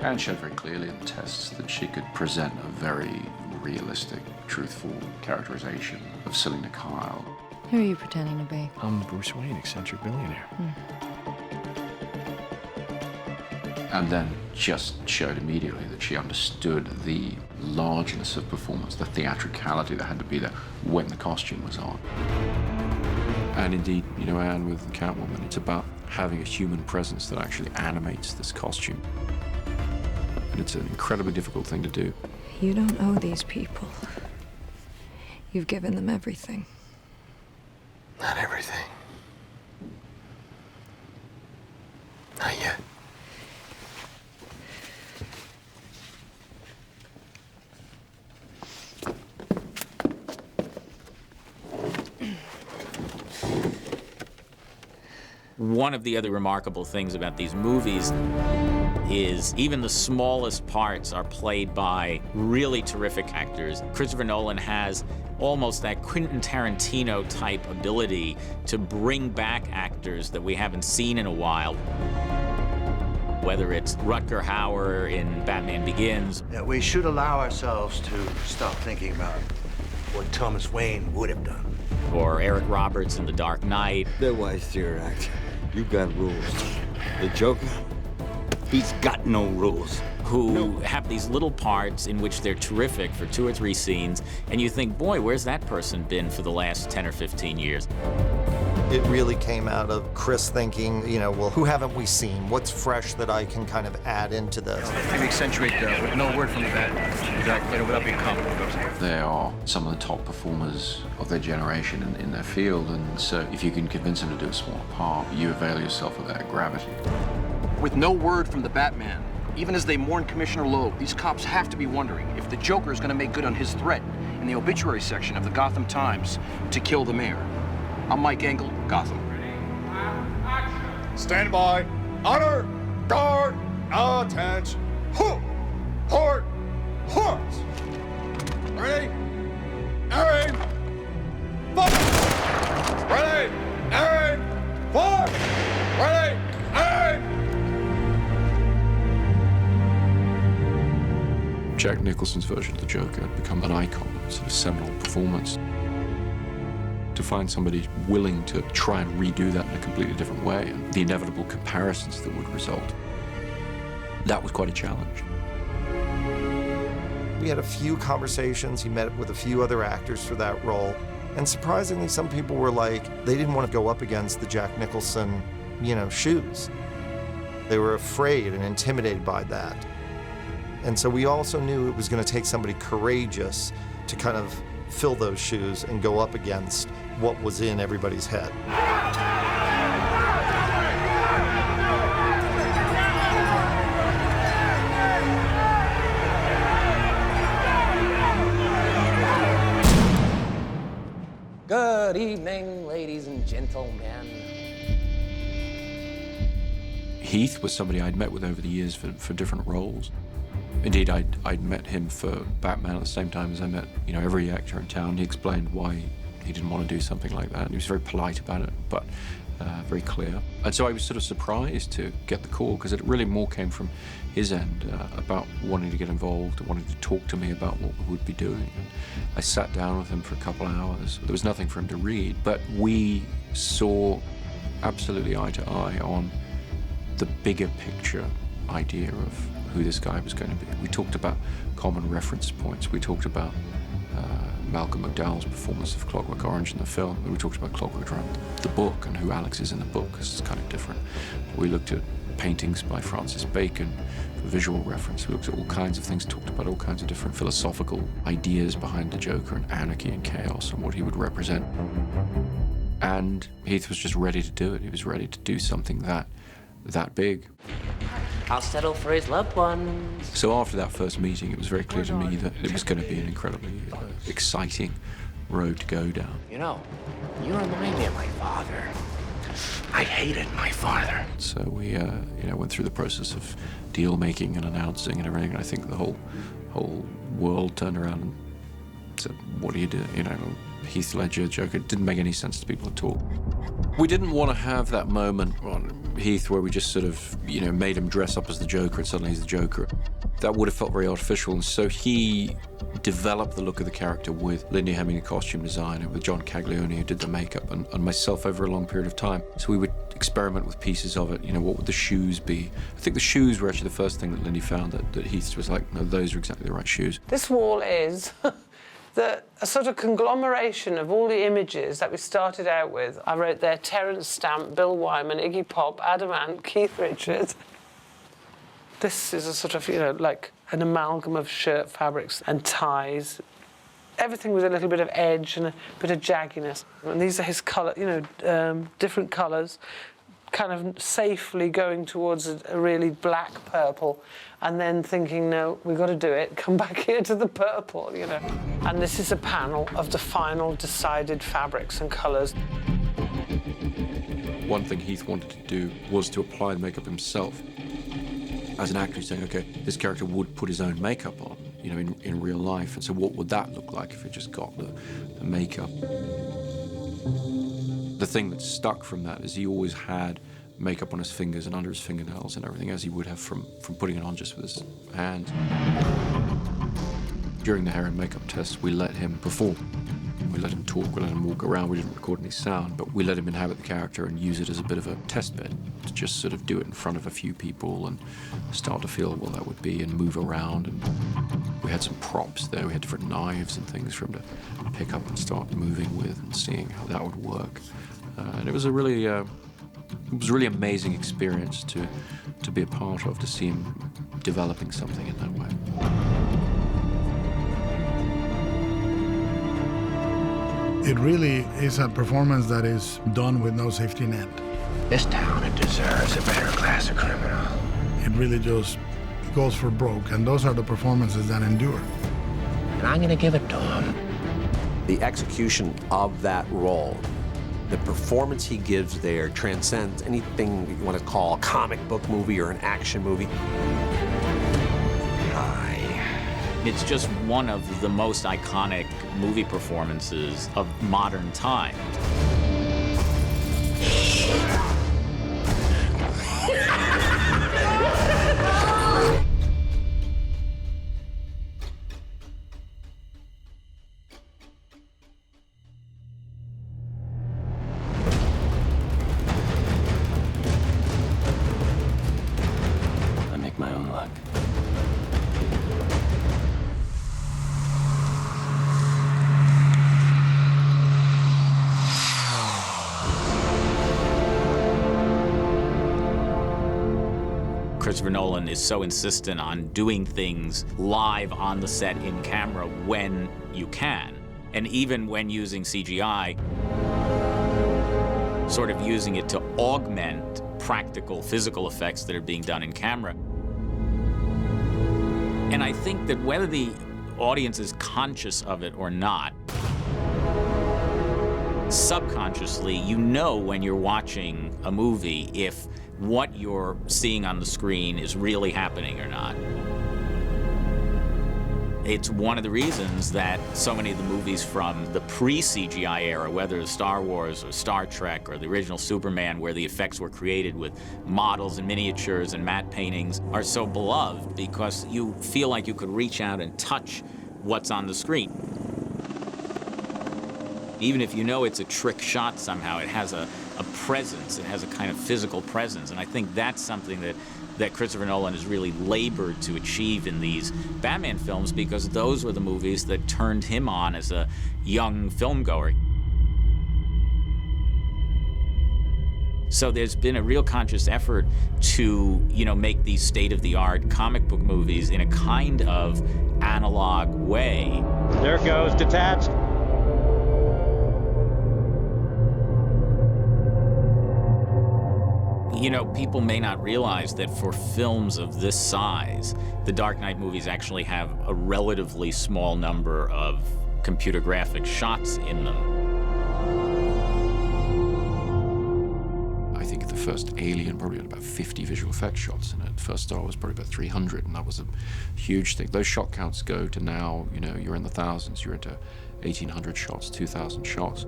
And showed very clearly in the tests that she could present a very realistic, truthful characterization of Selina Kyle. Who are you pretending to be? I'm Bruce Wayne, eccentric billionaire. And then just showed immediately that she understood the largeness of performance, the theatricality that had to be there when the costume was on. And indeed, you know, Anne with Catwoman, it's about having a human presence that actually animates this costume. And it's an incredibly difficult thing to do. You don't owe these people. You've given them everything. Not everything. Not yet. One of the other remarkable things about these movies is even the smallest parts are played by really terrific actors. Christopher Nolan has almost that Quentin Tarantino type ability to bring back actors that we haven't seen in a while. Whether it's Rutger Hauer in Batman Begins. Yeah, we should allow ourselves to stop thinking about what Thomas Wayne would have done. Or Eric Roberts in The Dark Knight. That wise dear actor. You got rules. The Joker, he's got no rules. who have these little parts in which they're terrific for 2 or 3 scenes, and you think, boy, where's that person been for the last 10 or 15 years? It really came out of Chris thinking, you know, well, who haven't we seen? What's fresh that I can kind of add into this? Maybe accentuate with no word from the bat. Exactly, without being comical. They are some of the top performers of their generation in their field, and so if you can convince them to do a smaller part, you avail yourself of that gravity. With no word from the Batman, even as they mourn Commissioner Loeb, these cops have to be wondering if the Joker is going to make good on his threat in the obituary section of the Gotham Times to kill the mayor. I'm Mike Engel, Gotham. Stand by. Honor, guard, attention. Hook, port, horse. Ready? Aim. Fire. Ready? Aim. Fire. Ready? Aim. Jack Nicholson's version of the Joker had become an icon, sort of seminal performance. To find somebody willing to try and redo that in a completely different way, and the inevitable comparisons that would result, that was quite a challenge. We had a few conversations. He met with a few other actors for that role. And surprisingly, some people were like, they didn't want to go up against the Jack Nicholson, you know, shoes. They were afraid and intimidated by that. And so we also knew it was going to take somebody courageous to kind of fill those shoes and go up against what was in everybody's head. Good evening, ladies and gentlemen. Heath was somebody I'd met with over the years for different roles. Indeed, I'd met him for Batman at the same time as I met, you know, every actor in town. He explained why he didn't want to do something like that. And he was very polite about it, but very clear. And so I was sort of surprised to get the call, because it really more came from his end about wanting to get involved, wanting to talk to me about what we would be doing. And I sat down with him for a couple of hours. There was nothing for him to read, but we saw absolutely eye to eye on the bigger picture idea of who this guy was going to be. We talked about common reference points. We talked about Malcolm McDowell's performance of Clockwork Orange in the film. We talked about Clockwork Orange, the book, and who Alex is in the book, because it's kind of different. We looked at paintings by Francis Bacon for visual reference. We looked at all kinds of things, talked about all kinds of different philosophical ideas behind the Joker and anarchy and chaos and what he would represent. And Heath was just ready to do it. He was ready to do something that big. I'll settle for his loved ones. So after that first meeting, it was very clear to me that it was going to be an incredibly exciting road to go down. You know, you remind me of my father. I hated my father. So we, went through the process of deal making and announcing and everything. And I think the whole world turned around and said, "What do you do?" You know, Heath Ledger, Joker. It didn't make any sense to people at all. We didn't want to have that moment on Heath where we just sort of, made him dress up as the Joker and suddenly he's the Joker. That would have felt very artificial, and so he developed the look of the character with Lindy Hemming, the costume designer, with John Caglione, who did the makeup, and myself over a long period of time. So we would experiment with pieces of it. What would the shoes be? I think the shoes were actually the first thing that Lindy found that Heath was like, no, those are exactly the right shoes. This wall is a sort of conglomeration of all the images that we started out with. I wrote there Terence Stamp, Bill Wyman, Iggy Pop, Adam Ant, Keith Richards. This is a sort of, like an amalgam of shirt fabrics and ties. Everything with a little bit of edge and a bit of jagginess. And these are his colour, different colours, kind of safely going towards a really black purple, and then thinking, no, we've got to do it, come back here to the purple, And this is a panel of the final decided fabrics and colours. One thing Heath wanted to do was to apply the makeup himself. As an actor, he's saying, okay, this character would put his own makeup on, in real life, and so what would that look like if it just got the makeup? The thing that stuck from that is he always had makeup on his fingers and under his fingernails and everything, as he would have from putting it on just with his hands. During the hair and makeup test, we let him perform. We let him talk, we let him walk around, we didn't record any sound, but we let him inhabit the character and use it as a bit of a test bed to just sort of do it in front of a few people and start to feel what that would be and move around. And we had some props there, we had different knives and things for him to pick up and start moving with and seeing how that would work. And it was a really, amazing experience to be a part of, to see him developing something in that way. It really is a performance that is done with no safety net. This town, it deserves a better class of criminal. It really just goes for broke, and those are the performances that endure. And I'm gonna give it to him. The execution of that role, the performance he gives there transcends anything you want to call a comic book movie or an action movie. It's just one of the most iconic movie performances of modern times. I make my own luck. Christopher Nolan is so insistent on doing things live on the set in camera when you can. And even when using CGI, sort of using it to augment practical physical effects that are being done in camera. And I think that whether the audience is conscious of it or not, subconsciously, you know when you're watching a movie if what you're seeing on the screen is really happening or not. It's one of the reasons that so many of the movies from the pre-CGI era, whether it's Star Wars or Star Trek or the original Superman, where the effects were created with models and miniatures and matte paintings, are so beloved because you feel like you could reach out and touch what's on the screen. Even if you know it's a trick shot somehow, it has a presence, it has a kind of physical presence. And I think that's something that Christopher Nolan has really labored to achieve in these Batman films, because those were the movies that turned him on as a young filmgoer. So there's been a real conscious effort to, make these state-of-the-art comic book movies in a kind of analog way. There it goes, detached. People may not realize that for films of this size, the Dark Knight movies actually have a relatively small number of computer graphic shots in them. I think the first Alien probably had about 50 visual effects shots in it. The first Star Wars probably about 300, and that was a huge thing. Those shot counts go to now, you're in the thousands, you're into 1,800 shots, 2,000 shots.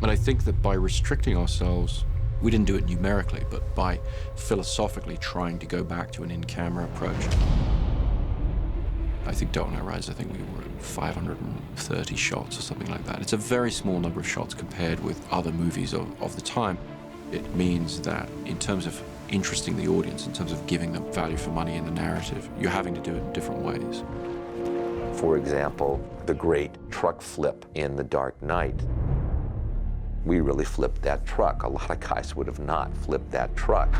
But I think that by restricting ourselves, we didn't do it numerically, but by philosophically trying to go back to an in-camera approach. I think Dark Knight Rises, I think we were at 530 shots or something like that. It's a very small number of shots compared with other movies of the time. It means that in terms of interesting the audience, in terms of giving them value for money in the narrative, you're having to do it in different ways. For example, the great truck flip in The Dark Knight. We really flipped that truck. A lot of guys would have not flipped that truck.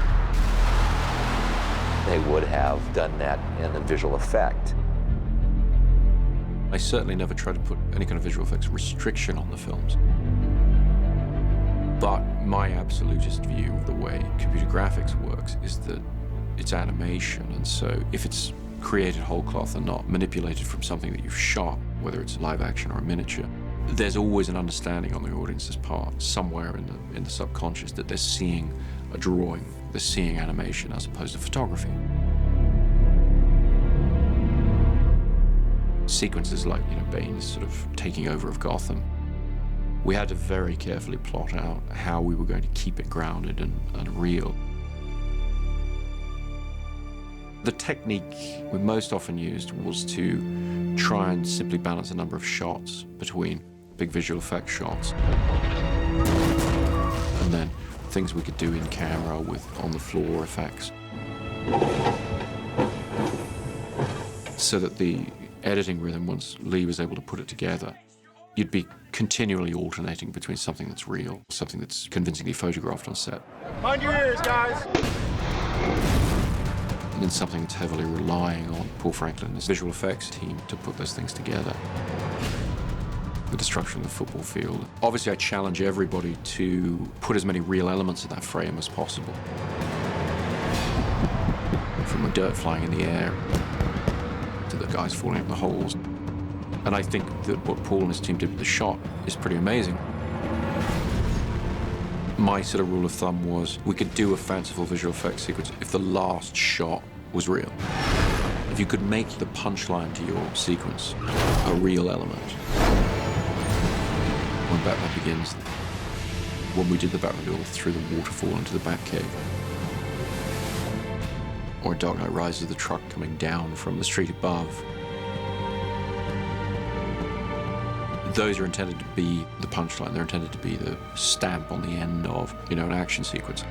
They would have done that in a visual effect. I certainly never tried to put any kind of visual effects restriction on the films. But my absolutist view of the way computer graphics works is that it's animation, and so if it's created whole cloth and not manipulated from something that you've shot, whether it's live action or a miniature, there's always an understanding on the audience's part, somewhere in the subconscious, that they're seeing a drawing, they're seeing animation as opposed to photography. Sequences like, Bane's sort of taking over of Gotham, we had to very carefully plot out how we were going to keep it grounded and real. The technique we most often used was to try and simply balance a number of shots between big visual effects shots and then things we could do in camera with on-the-floor effects, so that the editing rhythm, once Lee was able to put it together, you'd be continually alternating between something that's real, something that's convincingly photographed on set, Mind your ears, guys. and then something that's heavily relying on Paul Franklin and his visual effects team to put those things together. The destruction of the football field. Obviously, I challenge everybody to put as many real elements in that frame as possible. From the dirt flying in the air to the guys falling in the holes. And I think that what Paul and his team did with the shot is pretty amazing. My sort of rule of thumb was we could do a fanciful visual effects sequence if the last shot was real. If you could make the punchline to your sequence a real element. When Batman Begins, when we did the Batman duel through the waterfall into the Batcave, or Dark Knight Rises, the truck coming down from the street above. Those are intended to be the punchline. They're intended to be the stamp on the end of, an action sequence.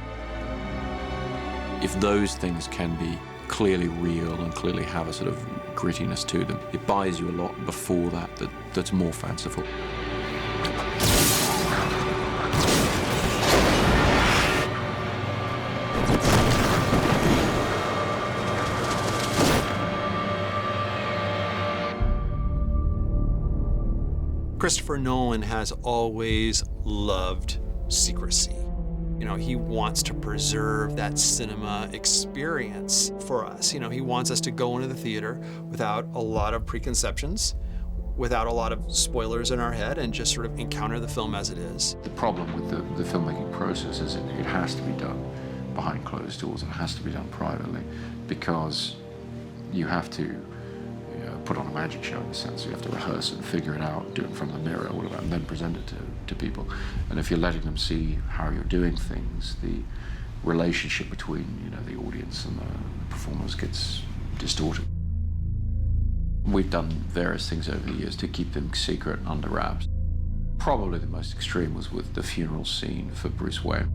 If those things can be clearly real and clearly have a sort of grittiness to them, it buys you a lot before that's more fanciful. Christopher Nolan has always loved secrecy. He wants to preserve that cinema experience for us. He wants us to go into the theater without a lot of preconceptions, without a lot of spoilers in our head, and just sort of encounter the film as it is. The problem with the filmmaking process is it has to be done behind closed doors, and it has to be done privately, because you have to put on a magic show in a sense. You have to rehearse it and figure it out, do it in front of the mirror, whatever, and then present it to people. And if you're letting them see how you're doing things, the relationship between the audience and the performers gets distorted. We've done various things over the years to keep them secret and under wraps. Probably the most extreme was with the funeral scene for Bruce Wayne.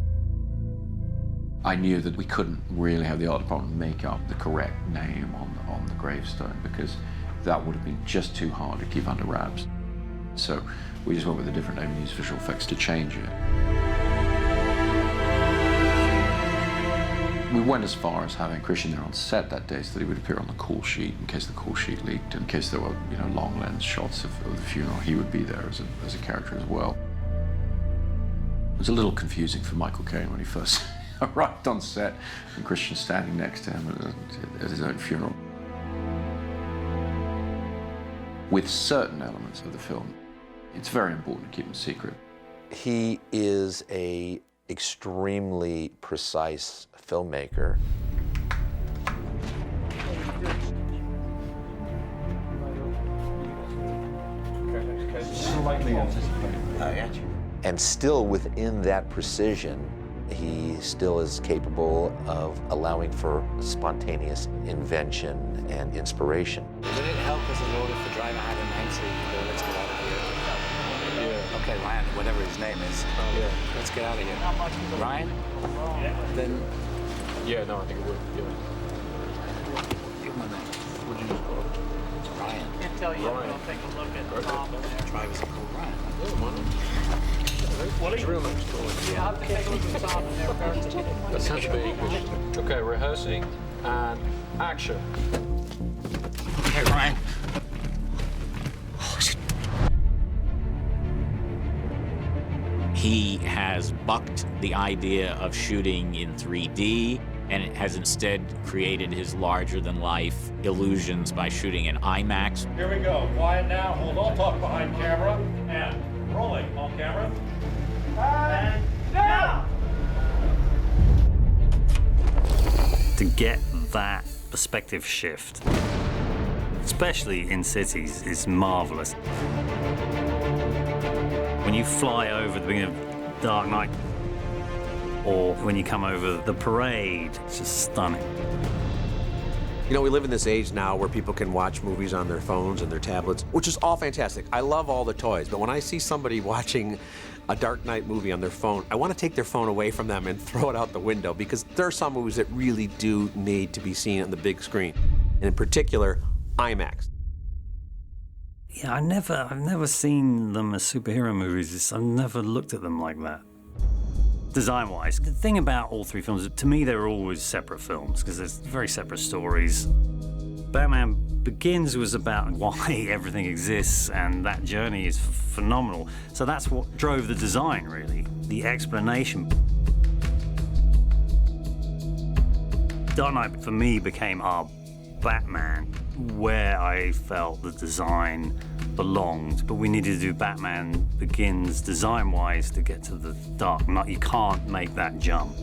I knew that we couldn't really have the art department make up the correct name on the gravestone, because that would have been just too hard to keep under wraps. So we just went with a different name and used visual effects to change it. We went as far as having Christian there on set that day so that he would appear on the call sheet in case the call sheet leaked, in case there were long lens shots of the funeral. He would be there as a character as well. It was a little confusing for Michael Caine when he first arrived on set and Christian standing next to him at his own funeral. With certain elements of the film, it's very important to keep them secret. He is an extremely precise filmmaker. Slightly anticipated. And still within that precision, he still is capable of allowing for spontaneous invention and inspiration. Would it help as a order for driver had a name so you can go, let's get out of here? Yeah. Okay, Ryan, whatever his name is. Yeah. Let's get out of here. Ryan? Yeah. Then... Yeah, no, I think it would. Yeah. Give him a name. What'd you just call it? It's Ryan. I can't tell you. Ryan. I'll take a look at Tom. Drivers are called Ryan. Yeah, why not? It's real name's cool. Yeah, I'll have to take a look at Tom in there first. That sounds big. Okay, rehearsing and action. Okay, Ryan. He has bucked the idea of shooting in 3D and has instead created his larger-than-life illusions by shooting in IMAX. Here we go. Quiet now. Hold all talk behind camera. And rolling on camera. And now! To get that perspective shift, especially in cities, is marvelous. When you fly over the beginning of Dark Knight, or when you come over the parade, it's just stunning. You know, we live in this age now where people can watch movies on their phones and their tablets, which is all fantastic. I love all the toys, but when I see somebody watching a Dark Knight movie on their phone, I want to take their phone away from them and throw it out the window, because there are some movies that really do need to be seen on the big screen, and in particular, IMAX. Yeah, I've never seen them as superhero movies. I've never looked at them like that. Design-wise, the thing about all three films, to me, they're always separate films because there's very separate stories. Batman Begins was about why everything exists, and that journey is phenomenal. So that's what drove the design, really, the explanation. Dark Knight, for me, became our Batman, where I felt the design belonged, but we needed to do Batman Begins design-wise to get to the Dark Knight. You can't make that jump.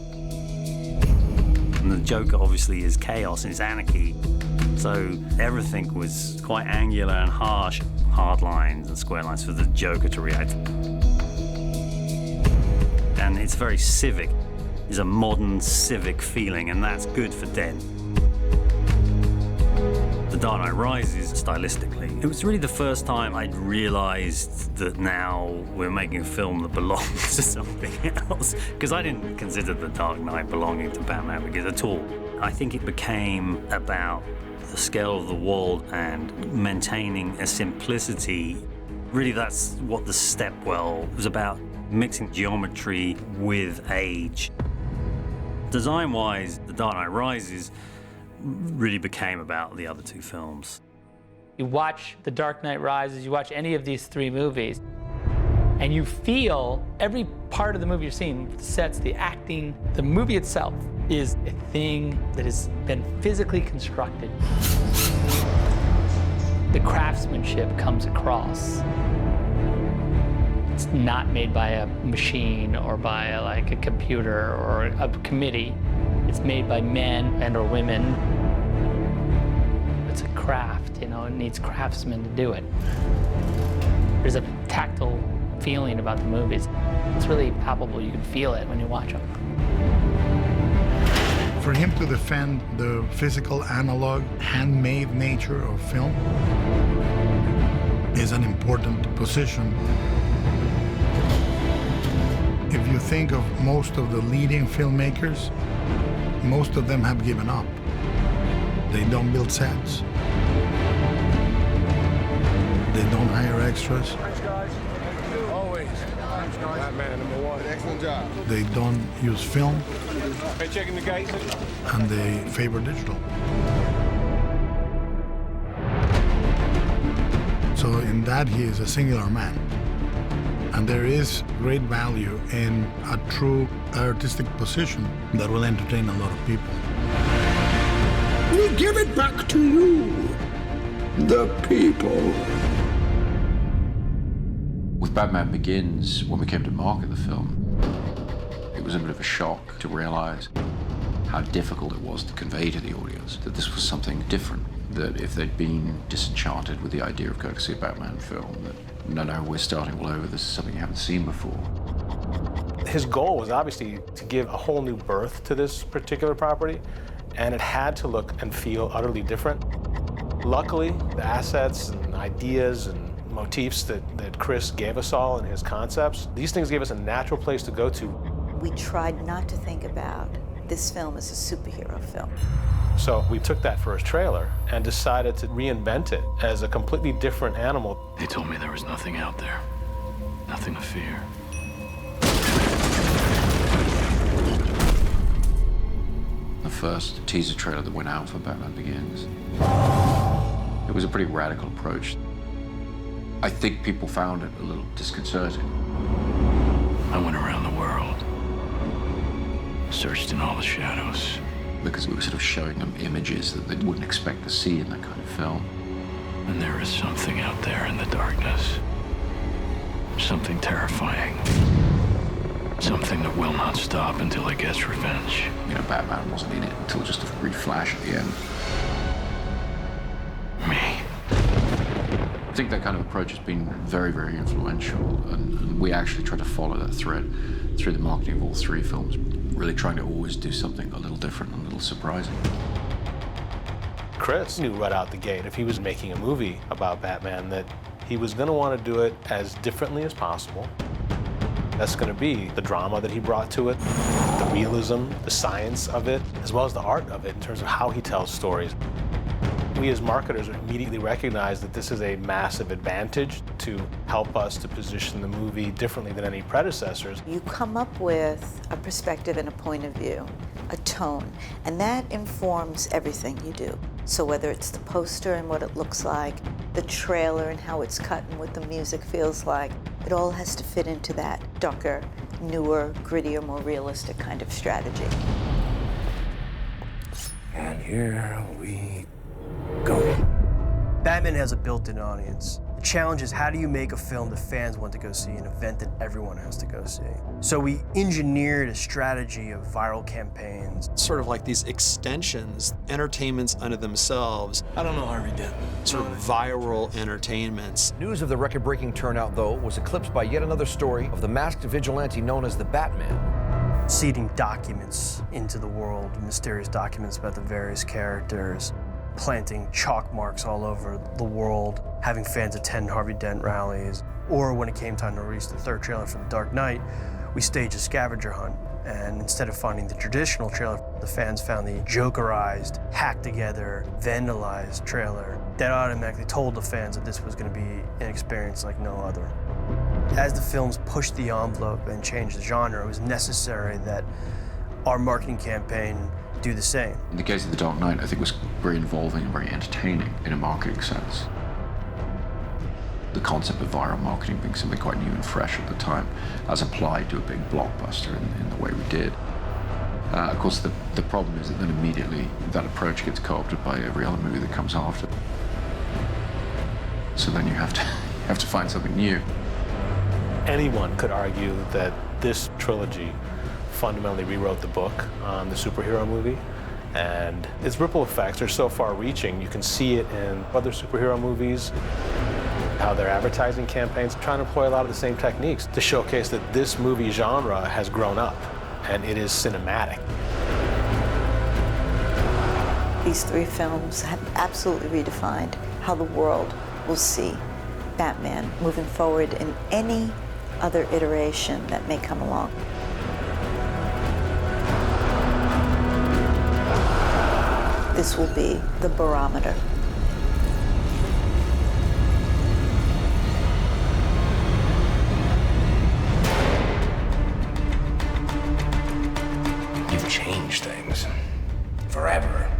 And the Joker obviously is chaos and it's anarchy, so everything was quite angular and harsh, hard lines and square lines for the Joker to react. And it's very civic. It's a modern civic feeling, and that's good for Den. The Dark Knight Rises, stylistically, it was really the first time I'd realized that now we're making a film that belongs to something else. Because I didn't consider The Dark Knight belonging to Batman Begins at all. I think it became about the scale of the world and maintaining a simplicity. Really, that's what the stepwell was about, mixing geometry with age. Design-wise, The Dark Knight Rises really became about the other two films. You watch The Dark Knight Rises, you watch any of these three movies, and you feel every part of the movie you're seeing, the sets, the acting, the movie itself is a thing that has been physically constructed. The craftsmanship comes across. It's not made by a machine or by like a computer or a committee. It's made by men and or women. It's a craft, you know, it needs craftsmen to do it. There's a tactile feeling about the movies. It's really palpable, you can feel it when you watch them. For him to defend the physical, analog, handmade nature of film is an important position. If you think of most of the leading filmmakers, most of them have given up. They don't build sets. They don't hire extras. Thanks, guys. Always. Thanks, guys. Batman #1. Excellent job. They don't use film, Hey, checking the gates. and they favor digital. So in that, he is a singular man. And there is great value in a true artistic position that will entertain a lot of people. We give it back to you, the people. With Batman Begins, when we came to market the film, it was a bit of a shock to realize how difficult it was to convey to the audience that this was something different, that if they'd been disenchanted with the idea of going to see a Batman film, that no, we're starting all over, this is something you haven't seen before. His goal was obviously to give a whole new birth to this particular property, and it had to look and feel utterly different. Luckily, the assets and ideas and motifs that Chris gave us all in his concepts, these things gave us a natural place to go to. We tried not to think about this film as a superhero film. So we took that first trailer and decided to reinvent it as a completely different animal. They told me there was nothing out there, nothing to fear. The first teaser trailer that went out for Batman Begins, it was a pretty radical approach. I think people found it a little disconcerting. I went around the world, searched in all the shadows. Because we were sort of showing them images that they wouldn't expect to see in that kind of film. And there is something out there in the darkness. Something terrifying. Something that will not stop until it gets revenge. You know, Batman wasn't in it until just a brief flash at the end. Me. I think that kind of approach has been very, very influential, and we actually try to follow that thread through the marketing of all three films, really trying to always do something a little different and a little surprising. Chris knew right out the gate, if he was making a movie about Batman, that he was going to want to do it as differently as possible. That's going to be the drama that he brought to it, the realism, the science of it, as well as the art of it in terms of how he tells stories. We as marketers immediately recognize that this is a massive advantage to help us to position the movie differently than any predecessors. You come up with a perspective and a point of view, a tone, and that informs everything you do. So whether it's the poster and what it looks like, the trailer and how it's cut and what the music feels like, it all has to fit into that darker, newer, grittier, more realistic kind of strategy. And here we go. Batman has a built-in audience. The challenge is, how do you make a film that fans want to go see, an event that everyone has to go see? So we engineered a strategy of viral campaigns. Sort of like these extensions, entertainments unto themselves. I don't know Harvey Dent. Sort of viral entertainments. News of the record-breaking turnout, though, was eclipsed by yet another story of the masked vigilante known as the Batman. Seeding documents into the world, mysterious documents about the various characters, planting chalk marks all over the world, having fans attend Harvey Dent rallies. Or when it came time to release the third trailer for The Dark Knight, we staged a scavenger hunt. And instead of finding the traditional trailer, the fans found the Jokerized, hacked together, vandalized trailer. That automatically told the fans that this was going to be an experience like no other. As the films pushed the envelope and changed the genre, it was necessary that our marketing campaign do the same. In the case of The Dark Knight, I think it was very involving and very entertaining in a marketing sense. The concept of viral marketing being something quite new and fresh at the time, as applied to a big blockbuster in the way we did. Of course, the problem is that then immediately that approach gets co-opted by every other movie that comes after. So then you have to find something new. Anyone could argue that this trilogy fundamentally rewrote the book on the superhero movie, and its ripple effects are so far-reaching. You can see it in other superhero movies, how their advertising campaigns are trying to employ a lot of the same techniques to showcase that this movie genre has grown up, and it is cinematic. These three films have absolutely redefined how the world will see Batman moving forward in any other iteration that may come along. This will be the barometer. You've changed things. Forever.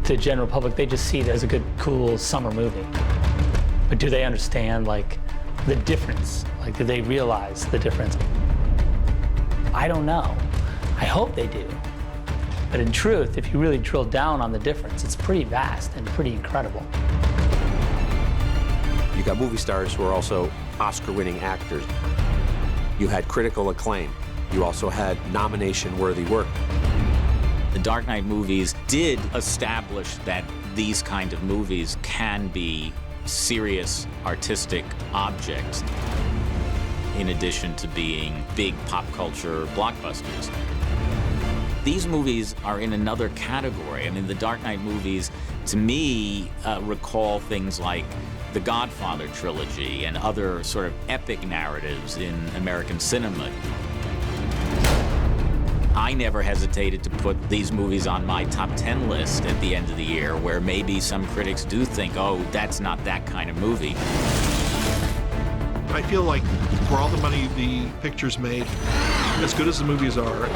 The general public, they just see it as a good, cool summer movie. But do they understand, like, the difference? Like, do they realize the difference? I don't know. I hope they do. But in truth, if you really drill down on the difference, it's pretty vast and pretty incredible. You got movie stars who are also Oscar-winning actors. You had critical acclaim. You also had nomination-worthy work. The Dark Knight movies did establish that these kind of movies can be serious artistic objects in addition to being big pop culture blockbusters. These movies are in another category. I mean, the Dark Knight movies, to me, recall things like the Godfather trilogy and other sort of epic narratives in American cinema. I never hesitated to put these movies on my top 10 list at the end of the year, where maybe some critics do think, oh, that's not that kind of movie. I feel like for all the money the pictures made, as good as the movies are,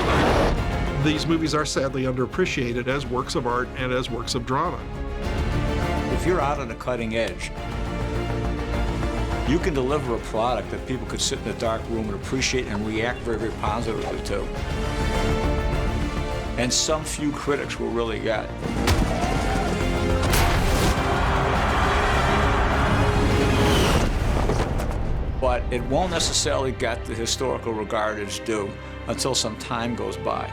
these movies are sadly underappreciated as works of art and as works of drama. If you're out on the cutting edge, you can deliver a product that people could sit in a dark room and appreciate and react very, very positively to. And some few critics will really get. But it won't necessarily get the historical regard it's due until some time goes by.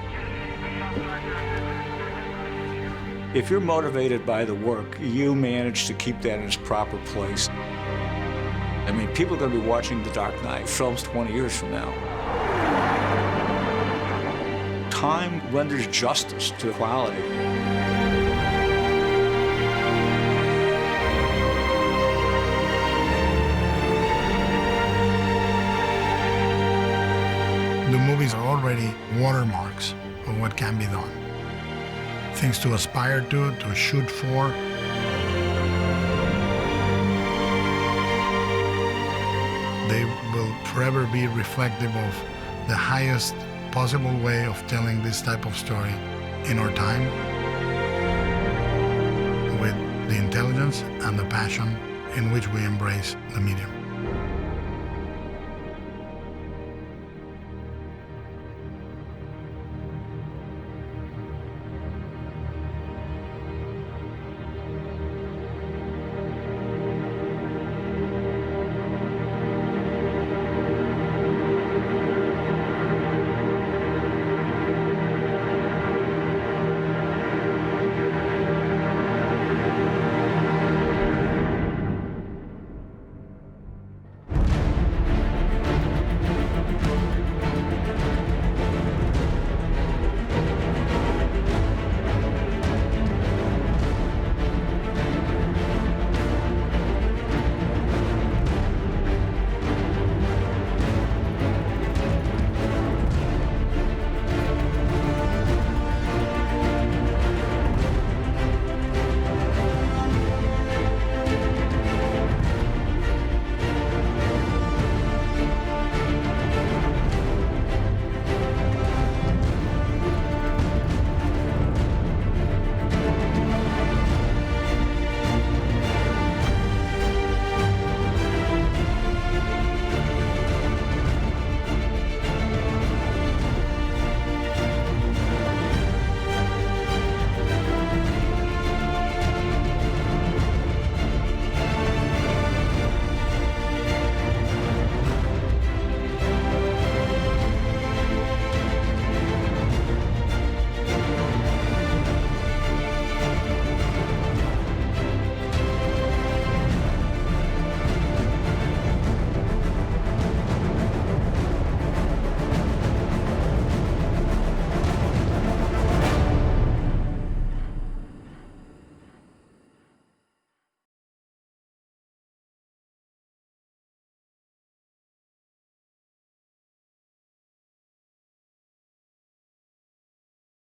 If you're motivated by the work, you manage to keep that in its proper place. I mean, people are going to be watching The Dark Knight films 20 years from now. time renders justice to quality. The movies are already watermarks of what can be done. Things to aspire to shoot for. They will forever be reflective of the highest possible way of telling this type of story in our time, with the intelligence and the passion in which we embrace the medium.